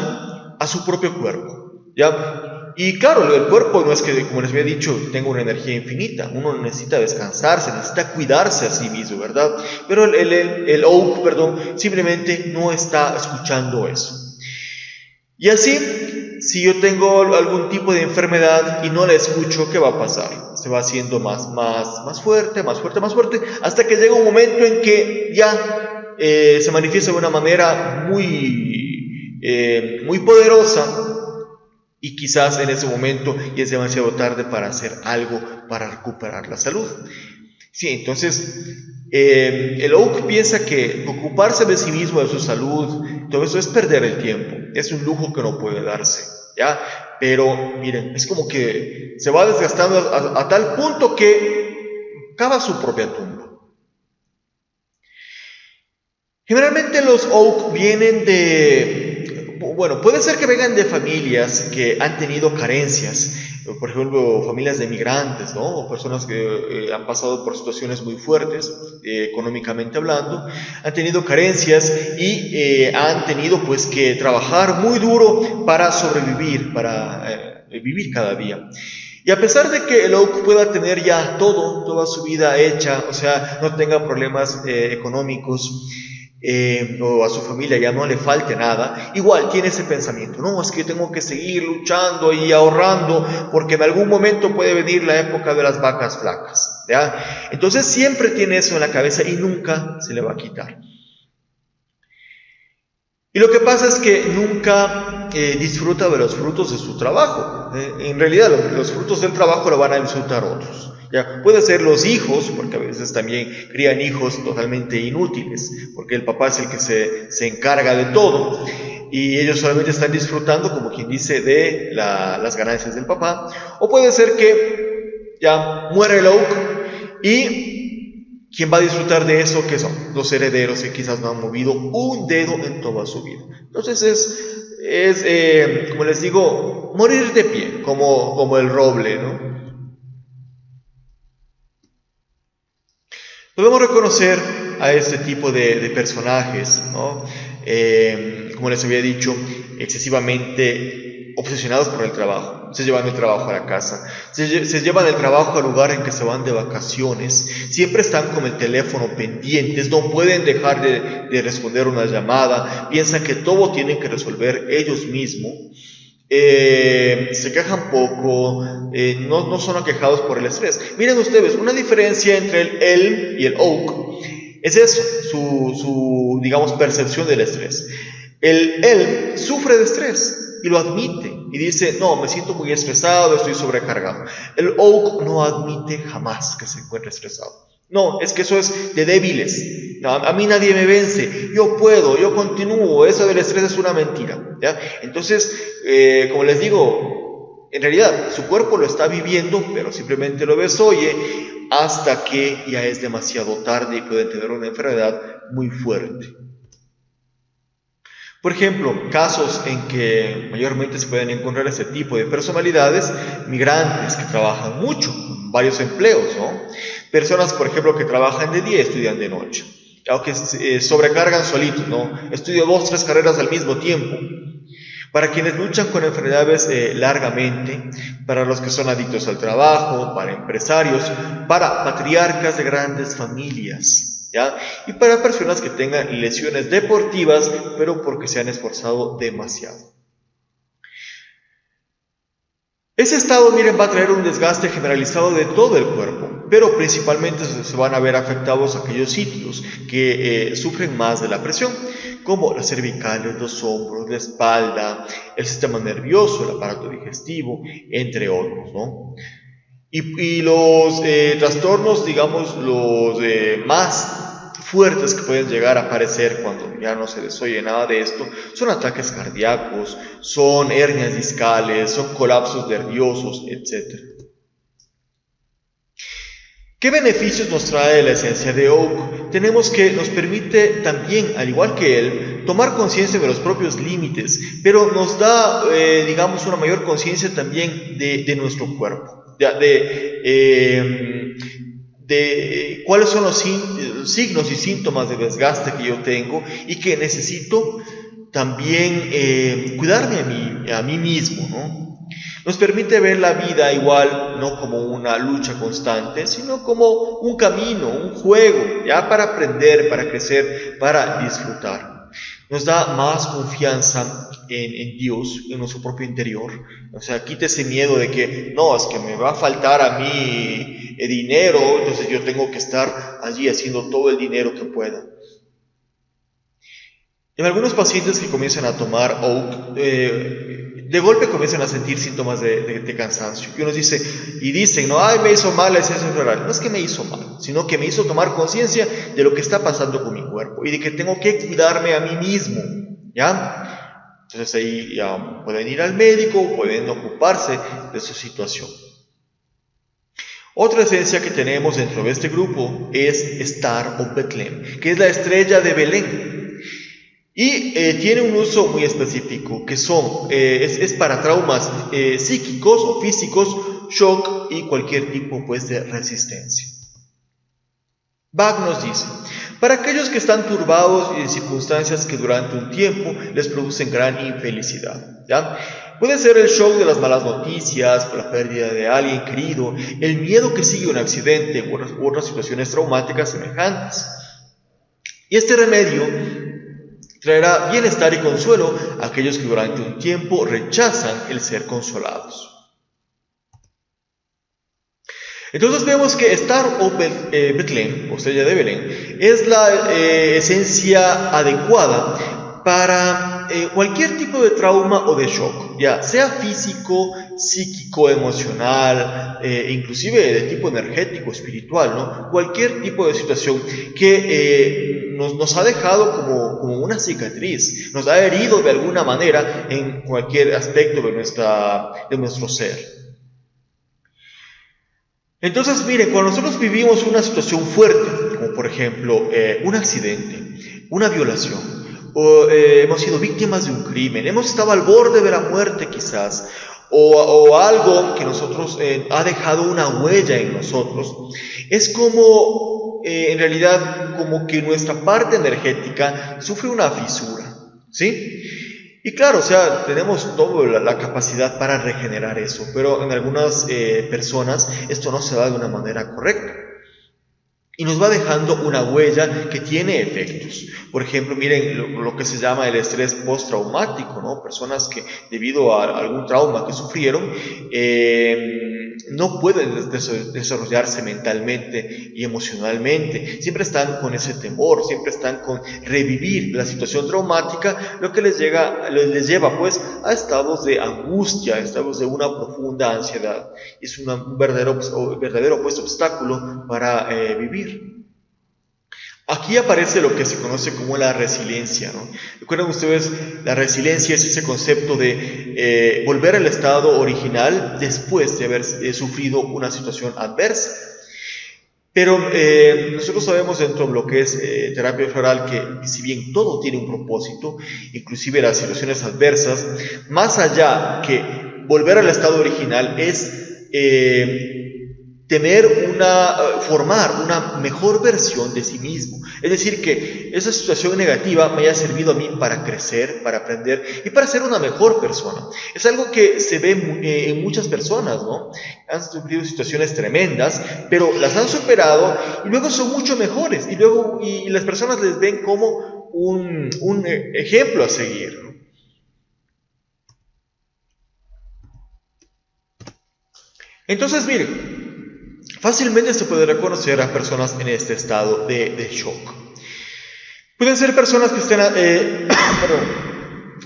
a su propio cuerpo, ¿ya? Y claro, el cuerpo no es que, como les había dicho, tenga una energía infinita. Uno necesita descansarse, necesita cuidarse a sí mismo, ¿verdad? Pero el Oak, simplemente no está escuchando eso. Y así, si yo tengo algún tipo de enfermedad y no la escucho, ¿qué va a pasar? Se va haciendo más fuerte, hasta que llega un momento en que ya se manifiesta de una manera muy poderosa. Y quizás en ese momento ya es demasiado tarde para hacer algo para recuperar la salud. Sí, entonces el Oak piensa que ocuparse de sí mismo, de su salud, todo eso es perder el tiempo. Es un lujo que no puede darse, ¿ya? Pero miren, es como que se va desgastando a tal punto que cava su propia tumba. Generalmente los Oak vienen puede ser que vengan de familias que han tenido carencias, por ejemplo, familias de migrantes, ¿no? O personas que han pasado por situaciones muy fuertes, económicamente hablando, han tenido carencias y han tenido pues que trabajar muy duro para sobrevivir, para vivir cada día. Y a pesar de que el Oak pueda tener ya toda su vida hecha, o sea, no tenga problemas económicos, o a su familia ya no le falte nada, igual tiene ese pensamiento, no, es que tengo que seguir luchando y ahorrando porque en algún momento puede venir la época de las vacas flacas, ¿ya? Entonces siempre tiene eso en la cabeza y nunca se le va a quitar. Y lo que pasa es que nunca disfruta de los frutos de su trabajo. En realidad los frutos del trabajo lo van a disfrutar otros. ¿Ya? Puede ser los hijos, porque a veces también crían hijos totalmente inútiles, porque el papá es el que se encarga de todo y ellos solamente están disfrutando, como quien dice, de las ganancias del papá. O puede ser que ya muere el Oak y quien va a disfrutar de eso, que son los herederos que quizás no han movido un dedo en toda su vida. Entonces es como les digo, morir de pie, como el roble, ¿no? Podemos reconocer a este tipo de personajes, ¿no? Como les había dicho, excesivamente obsesionados por el trabajo. Se llevan el trabajo a la casa, se llevan el trabajo al lugar en que se van de vacaciones, siempre están con el teléfono pendientes, no pueden dejar de responder una llamada, piensan que todo tienen que resolver ellos mismos. Se quejan poco, no son aquejados por el estrés. Miren ustedes, una diferencia entre el Elm y el Oak es eso, su digamos, percepción del estrés. Él sufre de estrés y lo admite y dice, no, me siento muy estresado, estoy sobrecargado. El Oak no admite jamás que se encuentre estresado. No, es que eso es de débiles. No, a mí nadie me vence, yo puedo, yo continúo, eso del estrés es una mentira. ¿Ya? Entonces, como les digo, en realidad su cuerpo lo está viviendo, pero simplemente lo desoye hasta que ya es demasiado tarde y pueden tener una enfermedad muy fuerte. Por ejemplo, casos en que mayormente se pueden encontrar este tipo de personalidades, migrantes que trabajan mucho, varios empleos, ¿no? Personas, por ejemplo, que trabajan de día y estudian de noche, o que sobrecargan solitos, ¿no? Estudio 2, 3 carreras al mismo tiempo. Para quienes luchan con enfermedades largamente, para los que son adictos al trabajo, para empresarios, para patriarcas de grandes familias, ¿ya? Y para personas que tengan lesiones deportivas, pero porque se han esforzado demasiado. Ese estado, miren, va a traer un desgaste generalizado de todo el cuerpo, pero principalmente se van a ver afectados aquellos sitios que sufren más de la presión, como las cervicales, los hombros, la espalda, el sistema nervioso, el aparato digestivo, entre otros, ¿no? Y los trastornos, digamos, los más fuertes que pueden llegar a aparecer cuando ya no se les oye nada de esto, son ataques cardíacos, son hernias discales, son colapsos nerviosos, etc. ¿Qué beneficios nos trae la esencia de Oak? Tenemos que nos permite también, al igual que él, tomar conciencia de los propios límites, pero nos da, digamos, una mayor conciencia también de nuestro cuerpo, de cuáles son los signos y síntomas de desgaste que yo tengo y que necesito también cuidarme a mí mismo, ¿no? Nos permite ver la vida igual, no como una lucha constante, sino como un camino, un juego, ya para aprender, para crecer, para disfrutar. Nos da más confianza en Dios, en nuestro propio interior. O sea, quita ese miedo de que, no, es que me va a faltar a mí dinero, entonces yo tengo que estar allí haciendo todo el dinero que pueda. En algunos pacientes que comienzan a tomar Oak, de golpe comienzan a sentir síntomas de cansancio. Y uno dicen, no, ay, me hizo mal la esencia floral. No es que me hizo mal, sino que me hizo tomar conciencia de lo que está pasando con mi cuerpo y de que tengo que cuidarme a mí mismo, ¿ya? Entonces ahí ya pueden ir al médico, pueden ocuparse de su situación. Otra esencia que tenemos dentro de este grupo es Star of Bethlehem, que es la estrella de Belén. Y tiene un uso muy específico, que es para traumas psíquicos o físicos, shock y cualquier tipo pues, de resistencia. Bach nos dice, para aquellos que están turbados y en circunstancias que durante un tiempo les producen gran infelicidad, ¿ya? Puede ser el shock de las malas noticias, por la pérdida de alguien querido, el miedo que sigue un accidente u otras situaciones traumáticas semejantes. Y este remedio traerá bienestar y consuelo a aquellos que durante un tiempo rechazan el ser consolados. Entonces vemos que Star of Bethlehem, o estrella de Belén, es la esencia adecuada para cualquier tipo de trauma o de shock, ya sea físico, psíquico, emocional, inclusive de tipo energético, espiritual, ¿no? Cualquier tipo de situación que nos ha dejado como una cicatriz, nos ha herido de alguna manera en cualquier aspecto de nuestro ser. Entonces, miren, cuando nosotros vivimos una situación fuerte, como por ejemplo un accidente, una violación, o hemos sido víctimas de un crimen, hemos estado al borde de la muerte quizás, o algo que nosotros ha dejado una huella en nosotros, es como, en realidad, como que nuestra parte energética sufre una fisura, ¿sí? Y claro, o sea, tenemos toda la capacidad para regenerar eso, pero en algunas personas esto no se da de una manera correcta. Y nos va dejando una huella que tiene efectos. Por ejemplo, miren lo que se llama el estrés postraumático, ¿no? Personas que debido a algún trauma que sufrieron, no pueden desarrollarse mentalmente y emocionalmente. Siempre están con ese temor, siempre están con revivir la situación traumática, lo que les lleva pues a estados de angustia, a estados de una profunda ansiedad. Es un verdadero pues, obstáculo para vivir. Aquí aparece lo que se conoce como la resiliencia, ¿no? Recuerden ustedes, la resiliencia es ese concepto de volver al estado original después de haber sufrido una situación adversa. Pero nosotros sabemos dentro de lo que es terapia floral que si bien todo tiene un propósito, inclusive las situaciones adversas, más allá que volver al estado original es formar una mejor versión de sí mismo. Es decir, que esa situación negativa me haya servido a mí para crecer, para aprender y para ser una mejor persona. Es algo que se ve en muchas personas, ¿no? Han sufrido situaciones tremendas, pero las han superado y luego son mucho mejores. Y las personas les ven como un ejemplo a seguir, ¿no? Entonces, miren, fácilmente se puede reconocer a personas en este estado de shock. Pueden ser personas que estén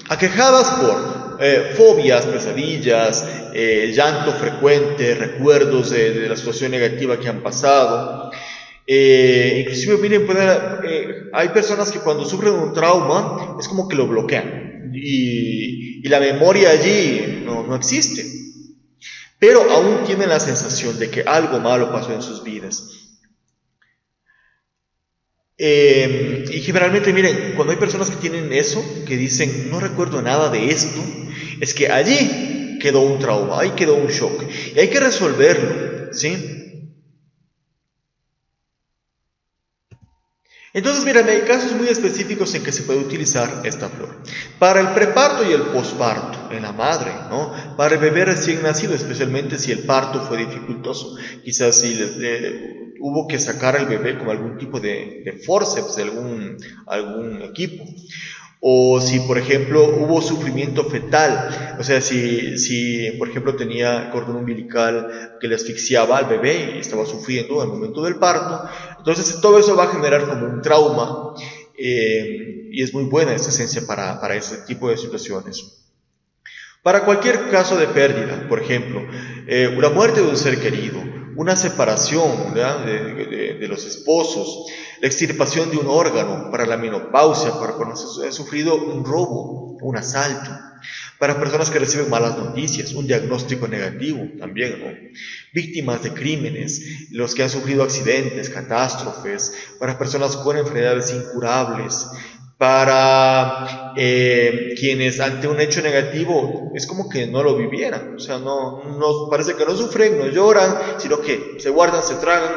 aquejadas por fobias, pesadillas, llanto frecuente, recuerdos de la situación negativa que han pasado. Inclusive, miren, hay personas que cuando sufren un trauma es como que lo bloquean y la memoria allí no existe. Pero aún tienen la sensación de que algo malo pasó en sus vidas. Y generalmente, miren, cuando hay personas que tienen eso, que dicen, no recuerdo nada de esto, es que allí quedó un trauma, ahí quedó un shock, y hay que resolverlo, ¿sí? Entonces, miren, hay casos muy específicos en que se puede utilizar esta flor. Para el preparto y el posparto en la madre, ¿no? Para el bebé recién nacido, especialmente si el parto fue dificultoso. Quizás si hubo que sacar al bebé con algún tipo de forceps de algún equipo. O si, por ejemplo, hubo sufrimiento fetal, o sea, si por ejemplo, tenía cordón umbilical que le asfixiaba al bebé y estaba sufriendo al momento del parto, entonces todo eso va a generar como un trauma y es muy buena esa esencia para ese tipo de situaciones. Para cualquier caso de pérdida, por ejemplo, la muerte de un ser querido, una separación de los esposos, la extirpación de un órgano, para la menopausia, para cuando se ha sufrido un robo, un asalto, para personas que reciben malas noticias, un diagnóstico negativo también, ¿no? Víctimas de crímenes, los que han sufrido accidentes, catástrofes, para personas con enfermedades incurables, para quienes ante un hecho negativo es como que no lo vivieran, o sea, no parece que no sufren, no lloran, sino que se guardan, se tragan,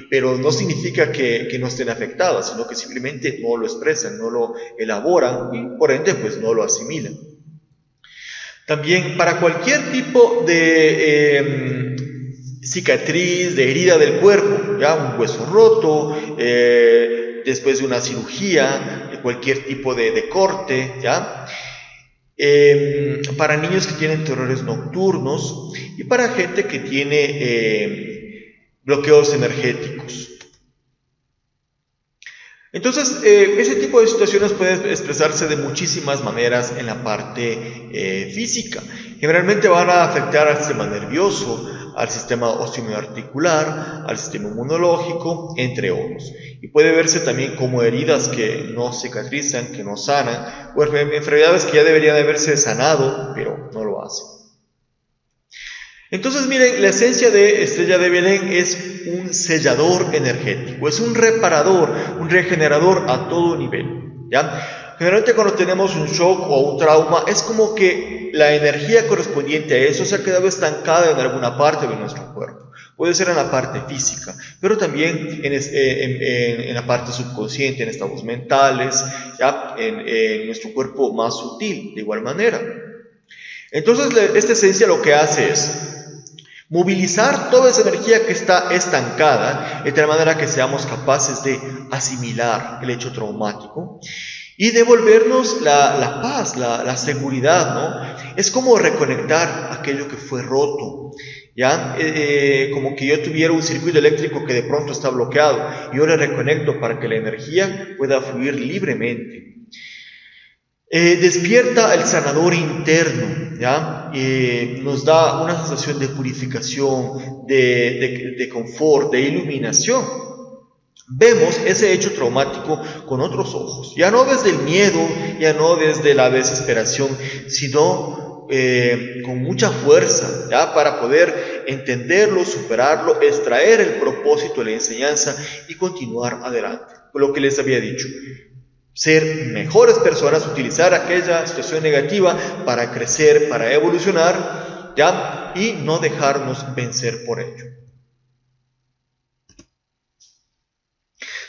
pero no significa que no estén afectadas, sino que simplemente no lo expresan, no lo elaboran y por ende pues no lo asimilan. También para cualquier tipo de cicatriz, de herida del cuerpo, ya un hueso roto, después de una cirugía, cualquier tipo de corte, ¿ya? Para niños que tienen terrores nocturnos y para gente que tiene bloqueos energéticos. Entonces, ese tipo de situaciones pueden expresarse de muchísimas maneras en la parte física. Generalmente van a afectar al sistema nervioso, al sistema osteoarticular, al sistema inmunológico, entre otros. Y puede verse también como heridas que no cicatrizan, que no sanan, o enfermedades que ya deberían haberse sanado, pero no lo hacen. Entonces, miren, la esencia de Estrella de Belén es un sellador energético, es un reparador, un regenerador a todo nivel, ¿ya? Generalmente cuando tenemos un shock o un trauma, es como que la energía correspondiente a eso se ha quedado estancada en alguna parte de nuestro cuerpo. Puede ser en la parte física, pero también en la parte subconsciente, en estados mentales, ¿ya? En nuestro cuerpo más sutil, de igual manera. Entonces, esta esencia lo que hace es movilizar toda esa energía que está estancada, de tal manera que seamos capaces de asimilar el hecho traumático y devolvernos la paz, la seguridad, ¿no? Es como reconectar aquello que fue roto, ¿ya? Como que yo tuviera un circuito eléctrico que de pronto está bloqueado, y yo le reconecto para que la energía pueda fluir libremente. Despierta el sanador interno, ¿ya? Nos da una sensación de purificación, de confort, de iluminación. Vemos ese hecho traumático con otros ojos, ya no desde el miedo, ya no desde la desesperación, sino con mucha fuerza, ¿ya? Para poder entenderlo, superarlo, extraer el propósito de la enseñanza y continuar adelante. Lo que les había dicho, ser mejores personas, utilizar aquella situación negativa para crecer, para evolucionar, ¿ya? Y no dejarnos vencer por ello.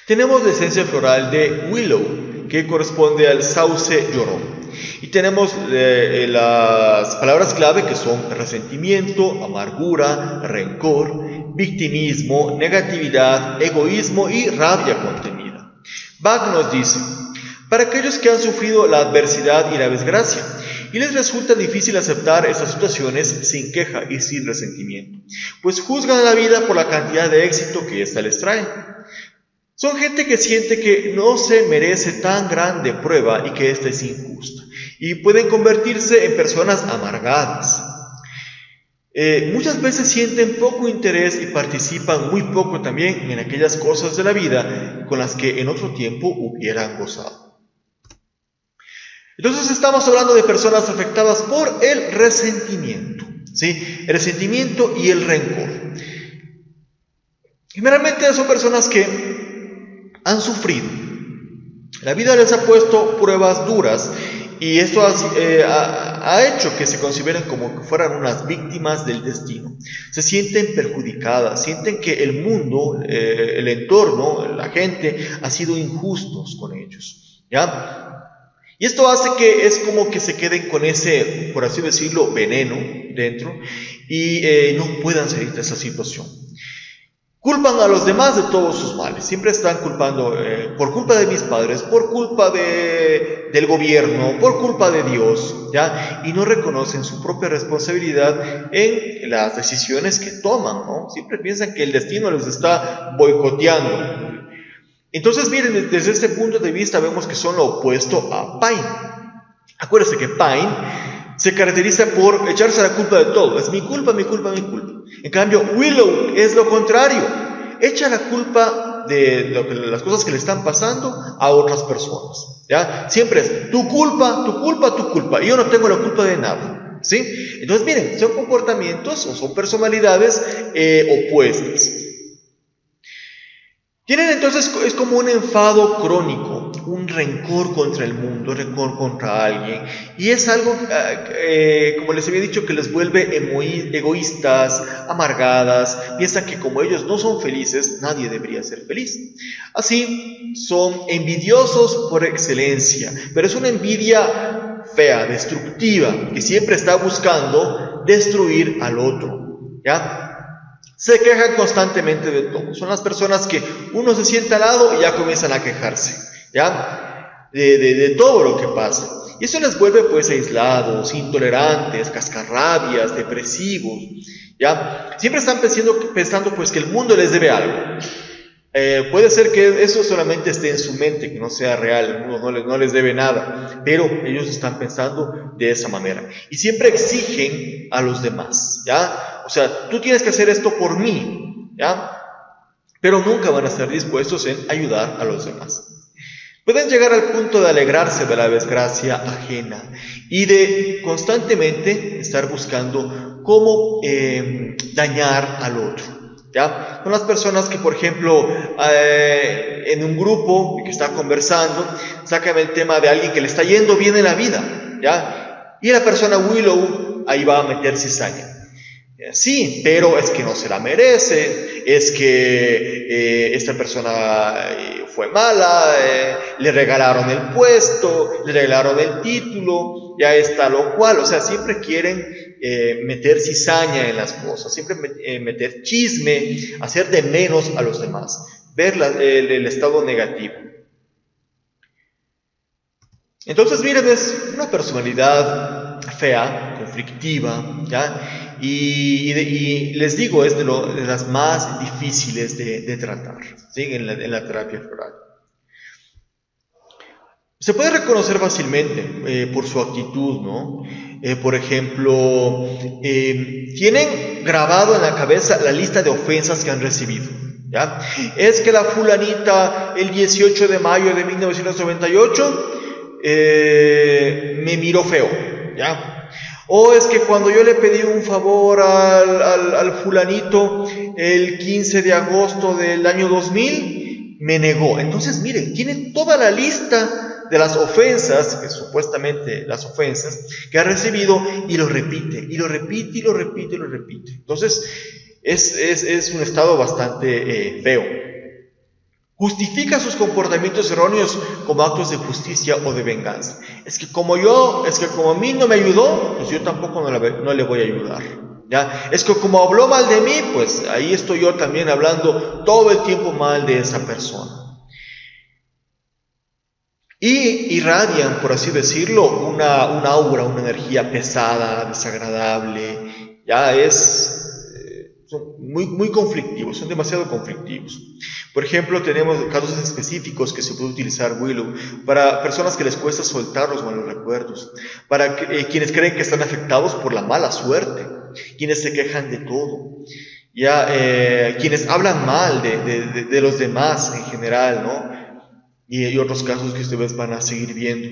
Tenemos la esencia floral de Willow, que corresponde al sauce llorón. Y tenemos las palabras clave, que son resentimiento, amargura, rencor, victimismo, negatividad, egoísmo y rabia contenida. Bach nos dice: para aquellos que han sufrido la adversidad y la desgracia, y les resulta difícil aceptar estas situaciones sin queja y sin resentimiento, pues juzgan la vida por la cantidad de éxito que ésta les trae. Son gente que siente que no se merece tan grande prueba y que ésta es injusta, y pueden convertirse en personas amargadas. Muchas veces sienten poco interés y participan muy poco también en aquellas cosas de la vida con las que en otro tiempo hubieran gozado. Entonces estamos hablando de personas afectadas por el resentimiento, ¿sí? El resentimiento y el rencor. Generalmente son personas que han sufrido. La vida les ha puesto pruebas duras, y esto ha hecho que se consideren como que fueran unas víctimas del destino. Se sienten perjudicadas, sienten que el mundo, el entorno, la gente ha sido injustos con ellos, ¿ya? Y esto hace que es como que se queden con ese, por así decirlo, veneno dentro, y no puedan salir de esa situación. Culpan a los demás de todos sus males. Siempre están culpando, por culpa de mis padres, por culpa del gobierno, por culpa de Dios, ¿ya? Y no reconocen su propia responsabilidad en las decisiones que toman, ¿no? Siempre piensan que el destino les está boicoteando. Entonces, miren, desde este punto de vista vemos que son lo opuesto a Pain. Acuérdense que Pain se caracteriza por echarse la culpa de todo. Es mi culpa, mi culpa, mi culpa. En cambio, Willow es lo contrario. Echa la culpa de las cosas que le están pasando a otras personas, ¿ya? Siempre es tu culpa, tu culpa, tu culpa. Y yo no tengo la culpa de nada, ¿sí? Entonces, miren, son comportamientos o son personalidades opuestas. Tienen entonces, es como un enfado crónico, un rencor contra el mundo, rencor contra alguien, y es algo, como les había dicho, que les vuelve egoístas, amargadas. Piensan que como ellos no son felices, nadie debería ser feliz. Así, son envidiosos por excelencia, pero es una envidia fea, destructiva, que siempre está buscando destruir al otro, ¿ya? Se quejan constantemente de todo. Son las personas que uno se sienta al lado y ya comienzan a quejarse, ¿ya? De todo lo que pasa. Y eso les vuelve pues aislados, intolerantes, cascarrabias, depresivos, ¿ya? Siempre están pensando pues que el mundo les debe algo. Puede ser que eso solamente esté en su mente, que no sea real, el mundo no les debe nada, pero ellos están pensando de esa manera. Y siempre exigen a los demás, ¿ya? O sea, tú tienes que hacer esto por mí, ¿ya? Pero nunca van a estar dispuestos en ayudar a los demás. Pueden llegar al punto de alegrarse de la desgracia ajena y de constantemente estar buscando cómo dañar al otro, ¿ya? Son las personas que, por ejemplo, en un grupo que está conversando, sacan el tema de alguien que le está yendo bien en la vida, ¿ya? Y la persona Willow ahí va a meter cizaña. Sí, pero es que no se la merece, es que esta persona fue mala, le regalaron el puesto, le regalaron el título, ya está lo cual, o sea, siempre quieren meter cizaña en las cosas, siempre meter chisme, hacer de menos a los demás, ver el estado negativo. Entonces, miren, es una personalidad fea, conflictiva, ¿ya? Y les digo, es de las más difíciles de tratar, ¿sí? En la terapia floral. Se puede reconocer fácilmente por su actitud, ¿no? Por ejemplo, tienen grabado en la cabeza la lista de ofensas que han recibido, ¿ya? Es que la fulanita el 18 de mayo de 1998 me miró feo, ¿ya? O es que cuando yo le pedí un favor al fulanito el 15 de agosto del año 2000, me negó. Entonces, miren, tienen toda la lista de las ofensas, que supuestamente las ofensas, que ha recibido, y lo repite, y lo repite, y lo repite, y lo repite. Entonces, es un estado bastante feo. Justifica sus comportamientos erróneos como actos de justicia o de venganza. Es que como a mí no me ayudó, pues yo tampoco no le voy a ayudar. ¿Ya? Es que como habló mal de mí, pues ahí estoy yo también hablando todo el tiempo mal de esa persona. Y irradian, por así decirlo, una aura, una energía pesada, desagradable. Son muy conflictivos, son demasiado conflictivos. Por ejemplo, tenemos casos específicos que se puede utilizar Willow para personas que les cuesta soltar los malos recuerdos, para quienes creen que están afectados por la mala suerte, quienes se quejan de todo, quienes hablan mal de los demás en general, ¿no? Y otros casos que ustedes van a seguir viendo.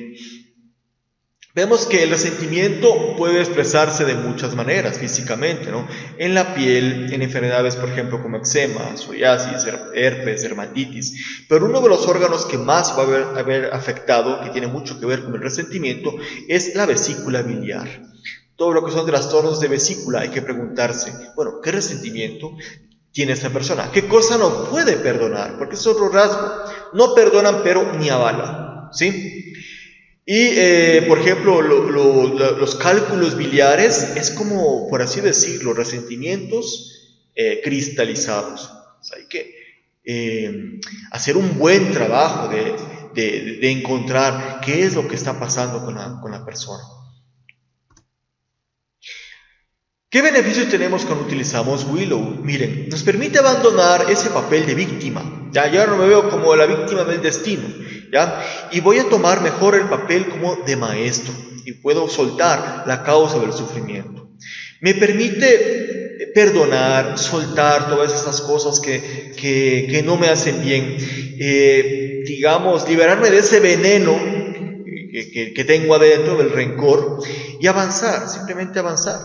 Vemos que el resentimiento puede expresarse de muchas maneras físicamente, ¿no? En la piel, en enfermedades, por ejemplo, como eczema, psoriasis, herpes, dermatitis. Pero uno de los órganos que más va a haber afectado, que tiene mucho que ver con el resentimiento, es la vesícula biliar. Todo lo que son trastornos de vesícula, hay que preguntarse, bueno, ¿qué resentimiento tiene esta persona? ¿Qué cosa no puede perdonar? Porque es otro rasgo. No perdonan, pero ni avalan, ¿sí? Y, por ejemplo, los cálculos biliares es como, por así decirlo, resentimientos cristalizados. O sea, hay que hacer un buen trabajo de encontrar qué es lo que está pasando con la persona. ¿Qué beneficios tenemos cuando utilizamos Willow? Miren, nos permite abandonar ese papel de víctima. Ya no me veo como la víctima del destino, ¿ya? Y voy a tomar mejor el papel como de maestro y puedo soltar la causa del sufrimiento. Me permite perdonar, soltar todas esas cosas que no me hacen bien. Liberarme de ese veneno que tengo adentro, del rencor, y avanzar, simplemente avanzar.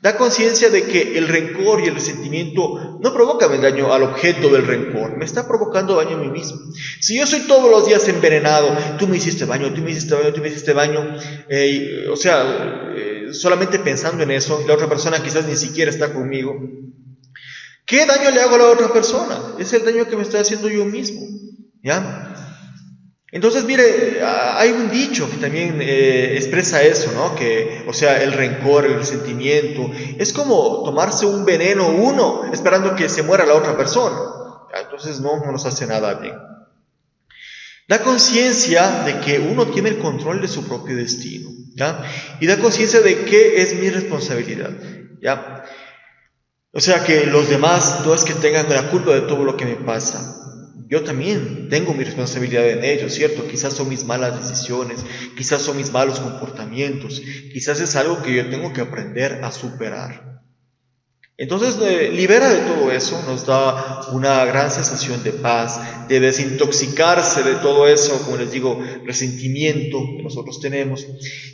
Da conciencia de que el rencor y el resentimiento no provocan el daño al objeto del rencor, me está provocando daño a mí mismo. Si yo soy todos los días envenenado, tú me hiciste daño, tú me hiciste daño, solamente pensando en eso, la otra persona quizás ni siquiera está conmigo, ¿qué daño le hago a la otra persona? Es el daño que me estoy haciendo yo mismo, ¿ya? Entonces, mire, hay un dicho que también expresa eso, ¿no? El rencor, el resentimiento, es como tomarse un veneno uno esperando que se muera la otra persona. Entonces no nos hace nada bien. Da conciencia de que uno tiene el control de su propio destino, ¿ya? Y da conciencia de que es mi responsabilidad, ¿ya? O sea, que los demás no es que tengan la culpa de todo lo que me pasa. Yo también tengo mi responsabilidad en ello, ¿cierto? Quizás son mis malas decisiones, quizás son mis malos comportamientos, quizás es algo que yo tengo que aprender a superar. Entonces, libera de todo eso, nos da una gran sensación de paz, de desintoxicarse de todo eso, como les digo, resentimiento que nosotros tenemos.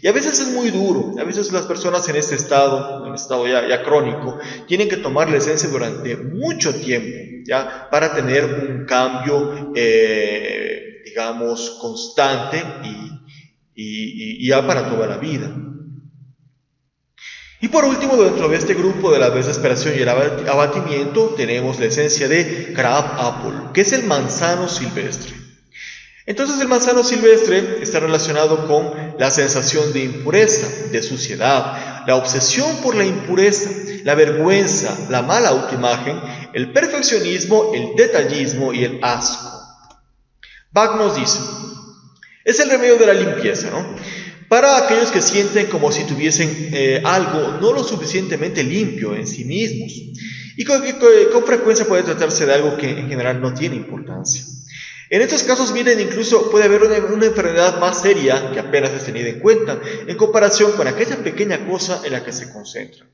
Y a veces es muy duro, a veces las personas en este estado, ya crónico, tienen que tomar la esencia durante mucho tiempo, ¿ya? Para tener un cambio, constante y ya para toda la vida. Y por último, dentro de este grupo de la desesperación y el abatimiento, tenemos la esencia de Crab Apple, que es el manzano silvestre. Entonces, el manzano silvestre está relacionado con la sensación de impureza, de suciedad, la obsesión por la impureza, la vergüenza, la mala autoimagen, el perfeccionismo, el detallismo y el asco. Bach nos dice, es el remedio de la limpieza, ¿no? Para aquellos que sienten como si tuviesen algo no lo suficientemente limpio en sí mismos, y con frecuencia puede tratarse de algo que en general no tiene importancia. En estos casos, miren, incluso puede haber una enfermedad más seria que apenas es tenida en cuenta en comparación con aquella pequeña cosa en la que se concentra.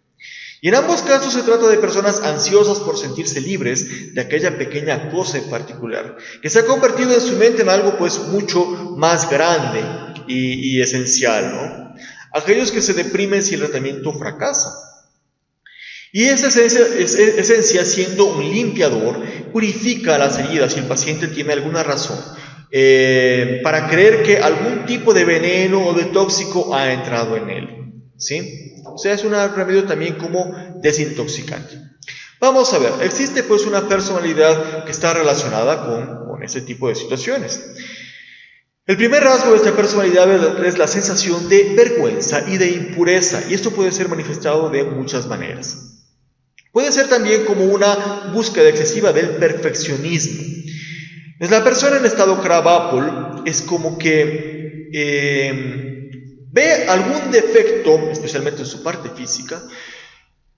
Y en ambos casos se trata de personas ansiosas por sentirse libres de aquella pequeña cosa en particular, que se ha convertido en su mente en algo pues mucho más grande y esencial, ¿no? Aquellos que se deprimen si el tratamiento fracasa. Y esa esencia, siendo un limpiador, purifica las heridas si el paciente tiene alguna razón para creer que algún tipo de veneno o de tóxico ha entrado en él, ¿sí? O sea, es un remedio también como desintoxicante. Vamos a ver, existe pues una personalidad que está relacionada con ese tipo de situaciones. El primer rasgo de esta personalidad es la sensación de vergüenza y de impureza, y esto puede ser manifestado de muchas maneras. Puede ser también como una búsqueda excesiva del perfeccionismo. La persona en estado Krabappel es como que ve algún defecto, especialmente en su parte física,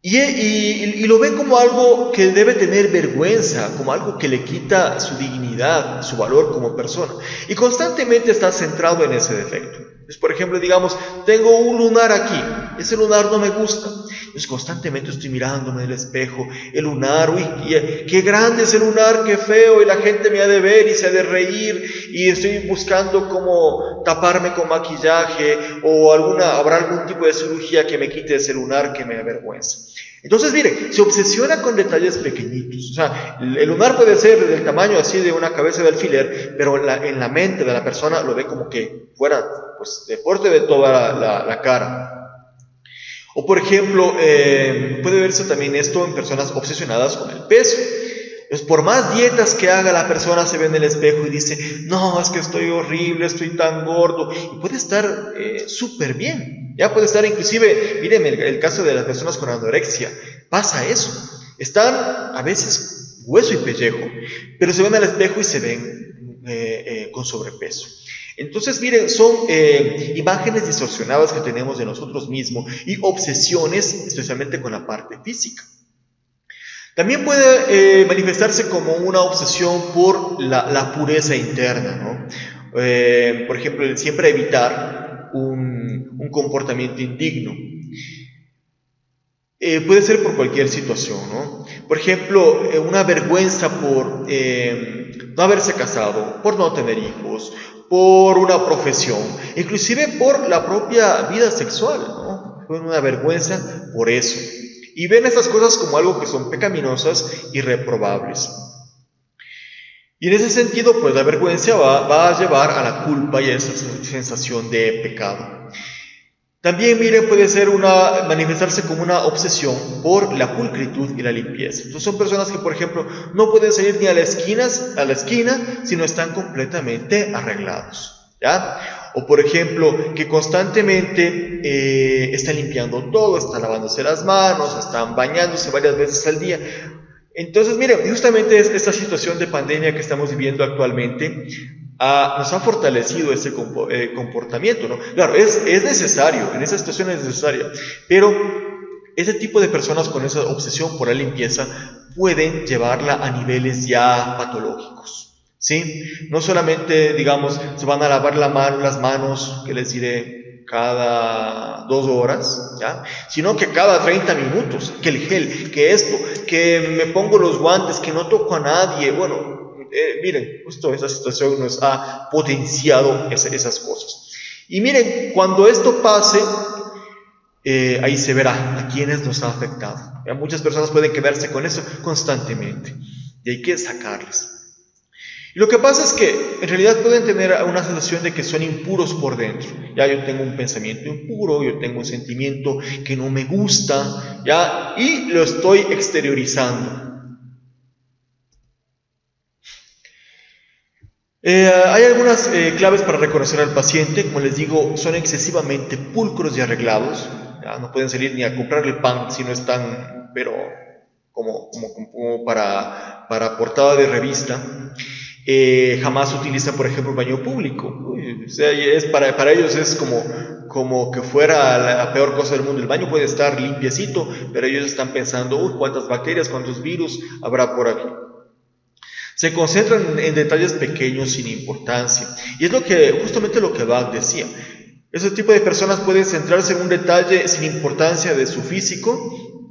y lo ve como algo que debe tener vergüenza, como algo que le quita su dignidad, su valor como persona. Y constantemente está centrado en ese defecto. Entonces, por ejemplo, digamos, tengo un lunar aquí, ese lunar no me gusta. Entonces constantemente estoy mirándome en el espejo, el lunar, uy, qué grande es el lunar, qué feo, y la gente me ha de ver y se ha de reír, y estoy buscando cómo taparme con maquillaje, o habrá algún tipo de cirugía que me quite ese lunar que me avergüenza. Entonces, miren, se obsesiona con detalles pequeñitos. O sea, el lunar puede ser del tamaño así de una cabeza de alfiler, pero en la mente de la persona lo ve como que fuera, pues, de porte de toda la cara. O por ejemplo, puede verse también esto en personas obsesionadas con el peso. Pues por más dietas que haga la persona se ve en el espejo y dice, no, es que estoy horrible, estoy tan gordo, y puede estar súper bien, ya puede estar inclusive, mírenme el caso de las personas con anorexia, pasa eso, están a veces hueso y pellejo, pero se ven al espejo y se ven con sobrepeso. Entonces, miren, son imágenes distorsionadas que tenemos de nosotros mismos y obsesiones, especialmente con la parte física. También puede manifestarse como una obsesión por la pureza interna, ¿no? Por ejemplo, el siempre evitar un comportamiento indigno. Puede ser por cualquier situación, ¿no? Por ejemplo, una vergüenza por no haberse casado, por no tener hijos, por una profesión, inclusive por la propia vida sexual, ¿no? Una vergüenza por eso. Y ven estas cosas como algo que son pecaminosas y reprobables. Y en ese sentido, pues la vergüenza va a llevar a la culpa y a esa sensación de pecado. También, miren, puede ser manifestarse como una obsesión por la pulcritud y la limpieza. Entonces son personas que, por ejemplo, no pueden salir ni a la esquina si no están completamente arreglados, ¿ya? O, por ejemplo, que constantemente están limpiando todo, están lavándose las manos, están bañándose varias veces al día. Entonces, miren, justamente esta situación de pandemia que estamos viviendo actualmente nos ha fortalecido ese comportamiento, ¿no? Claro, es necesario, en esa situación es necesaria, pero ese tipo de personas con esa obsesión por la limpieza pueden llevarla a niveles ya patológicos, ¿sí? No solamente, digamos, se van a lavar las manos, que les diré, cada 2 horas, ¿ya? Sino que cada 30 minutos, que el gel, que esto, que me pongo los guantes, que no toco a nadie, bueno. Miren, justo esa situación nos ha potenciado esas cosas. Y miren, cuando esto pase, ahí se verá a quienes nos ha afectado. Muchas personas pueden quedarse con eso constantemente y hay que sacarles. Y lo que pasa es que en realidad pueden tener una sensación de que son impuros por dentro. Ya yo tengo un pensamiento impuro, yo tengo un sentimiento que no me gusta, ya, y lo estoy exteriorizando. Hay algunas claves para reconocer al paciente. Como les digo, son excesivamente pulcros y arreglados. ¿Ya? No pueden salir ni a comprar el pan si no están, pero como para portada de revista. Jamás utilizan, por ejemplo, baño público. O sea, para ellos es como que fuera la peor cosa del mundo. El baño puede estar limpiecito, pero ellos están pensando, cuántas bacterias, cuántos virus habrá por aquí. Se concentran en detalles pequeños sin importancia. Y es justamente lo que Bach decía. Ese tipo de personas pueden centrarse en un detalle sin importancia de su físico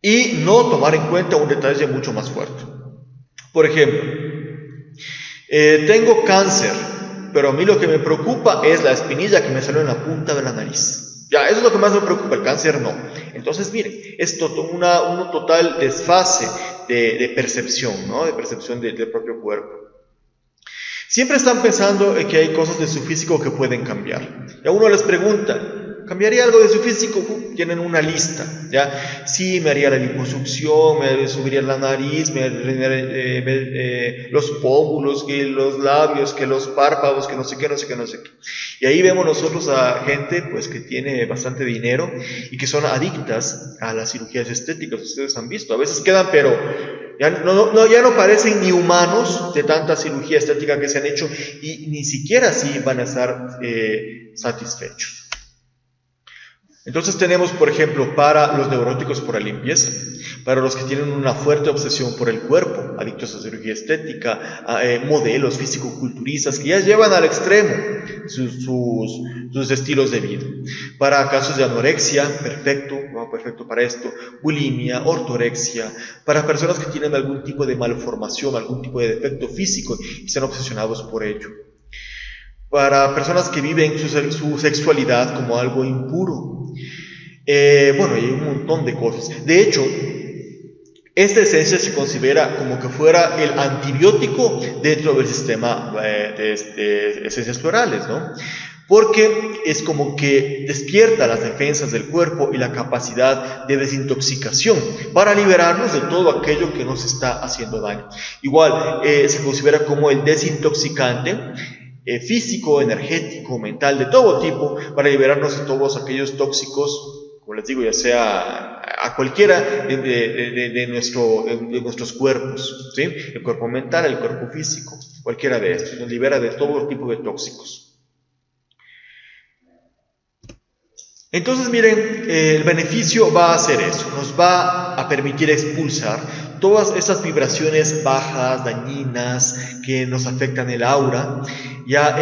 y no tomar en cuenta un detalle mucho más fuerte. Por ejemplo, tengo cáncer, pero a mí lo que me preocupa es la espinilla que me salió en la punta de la nariz. Ya, eso es lo que más me preocupa, el cáncer no. Entonces, miren, es un total desfase de percepción, ¿no? De percepción del propio cuerpo. Siempre están pensando que hay cosas de su físico que pueden cambiar. Y a uno les pregunta, ¿cambiaría algo de su físico? Tienen una lista, ¿ya? Sí, me haría la liposucción, me subiría la nariz, me haría los pómulos, que los labios, que los párpados, que no sé qué. Y ahí vemos nosotros a gente pues que tiene bastante dinero y que son adictas a las cirugías estéticas. Ustedes han visto, a veces quedan, pero ya no parecen ni humanos de tanta cirugía estética que se han hecho y ni siquiera así van a estar satisfechos. Entonces tenemos, por ejemplo, para los neuróticos por la limpieza, para los que tienen una fuerte obsesión por el cuerpo, adictos a cirugía estética, modelos físico-culturistas que ya llevan al extremo sus estilos de vida. Para casos de anorexia, perfecto para esto, bulimia, ortorexia, para personas que tienen algún tipo de malformación, algún tipo de defecto físico y están obsesionados por ello. Para personas que viven su sexualidad como algo impuro. Bueno, hay un montón de cosas. De hecho, esta esencia se considera como que fuera el antibiótico dentro del sistema de esencias florales, ¿no? Porque es como que despierta las defensas del cuerpo y la capacidad de desintoxicación para liberarnos de todo aquello que nos está haciendo daño. Igual, se considera como el desintoxicante físico, energético, mental, de todo tipo, para liberarnos de todos aquellos tóxicos, como les digo, ya sea a cualquiera de nuestros cuerpos, ¿sí? El cuerpo mental, el cuerpo físico, cualquiera de estos, nos libera de todo tipo de tóxicos. Entonces, miren, el beneficio va a ser eso, nos va a permitir expulsar todas esas vibraciones bajas, dañinas, que nos afectan el aura, ya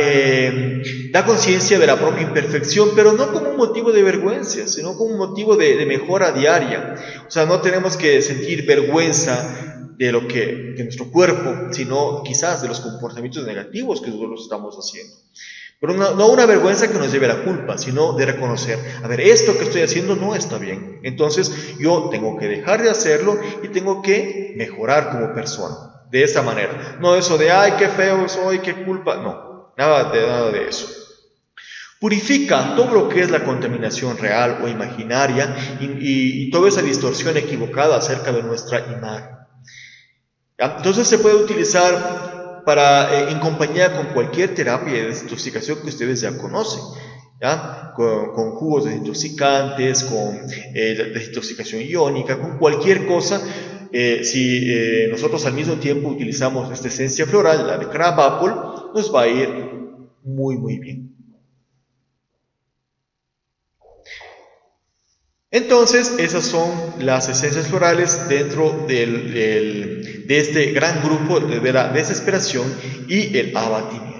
da conciencia de la propia imperfección, pero no como un motivo de vergüenza, sino como un motivo de mejora diaria. O sea, no tenemos que sentir vergüenza de nuestro cuerpo, sino quizás de los comportamientos negativos que nosotros estamos haciendo. Pero no una vergüenza que nos lleve a la culpa, sino de reconocer, a ver, esto que estoy haciendo no está bien. Entonces yo tengo que dejar de hacerlo y tengo que mejorar como persona. De esa manera. No eso de, ay, qué feo soy, qué culpa. No, nada de eso. Purifica todo lo que es la contaminación real o imaginaria y toda esa distorsión equivocada acerca de nuestra imagen. Entonces se puede utilizar en compañía con cualquier terapia de desintoxicación que ustedes ya conocen, ¿ya? Con jugos desintoxicantes, con desintoxicación iónica, con cualquier cosa. Si nosotros al mismo tiempo utilizamos esta esencia floral, la de Crab Apple, nos va a ir muy muy bien. Entonces, esas son las esencias florales dentro de este gran grupo de la desesperación y el abatimiento.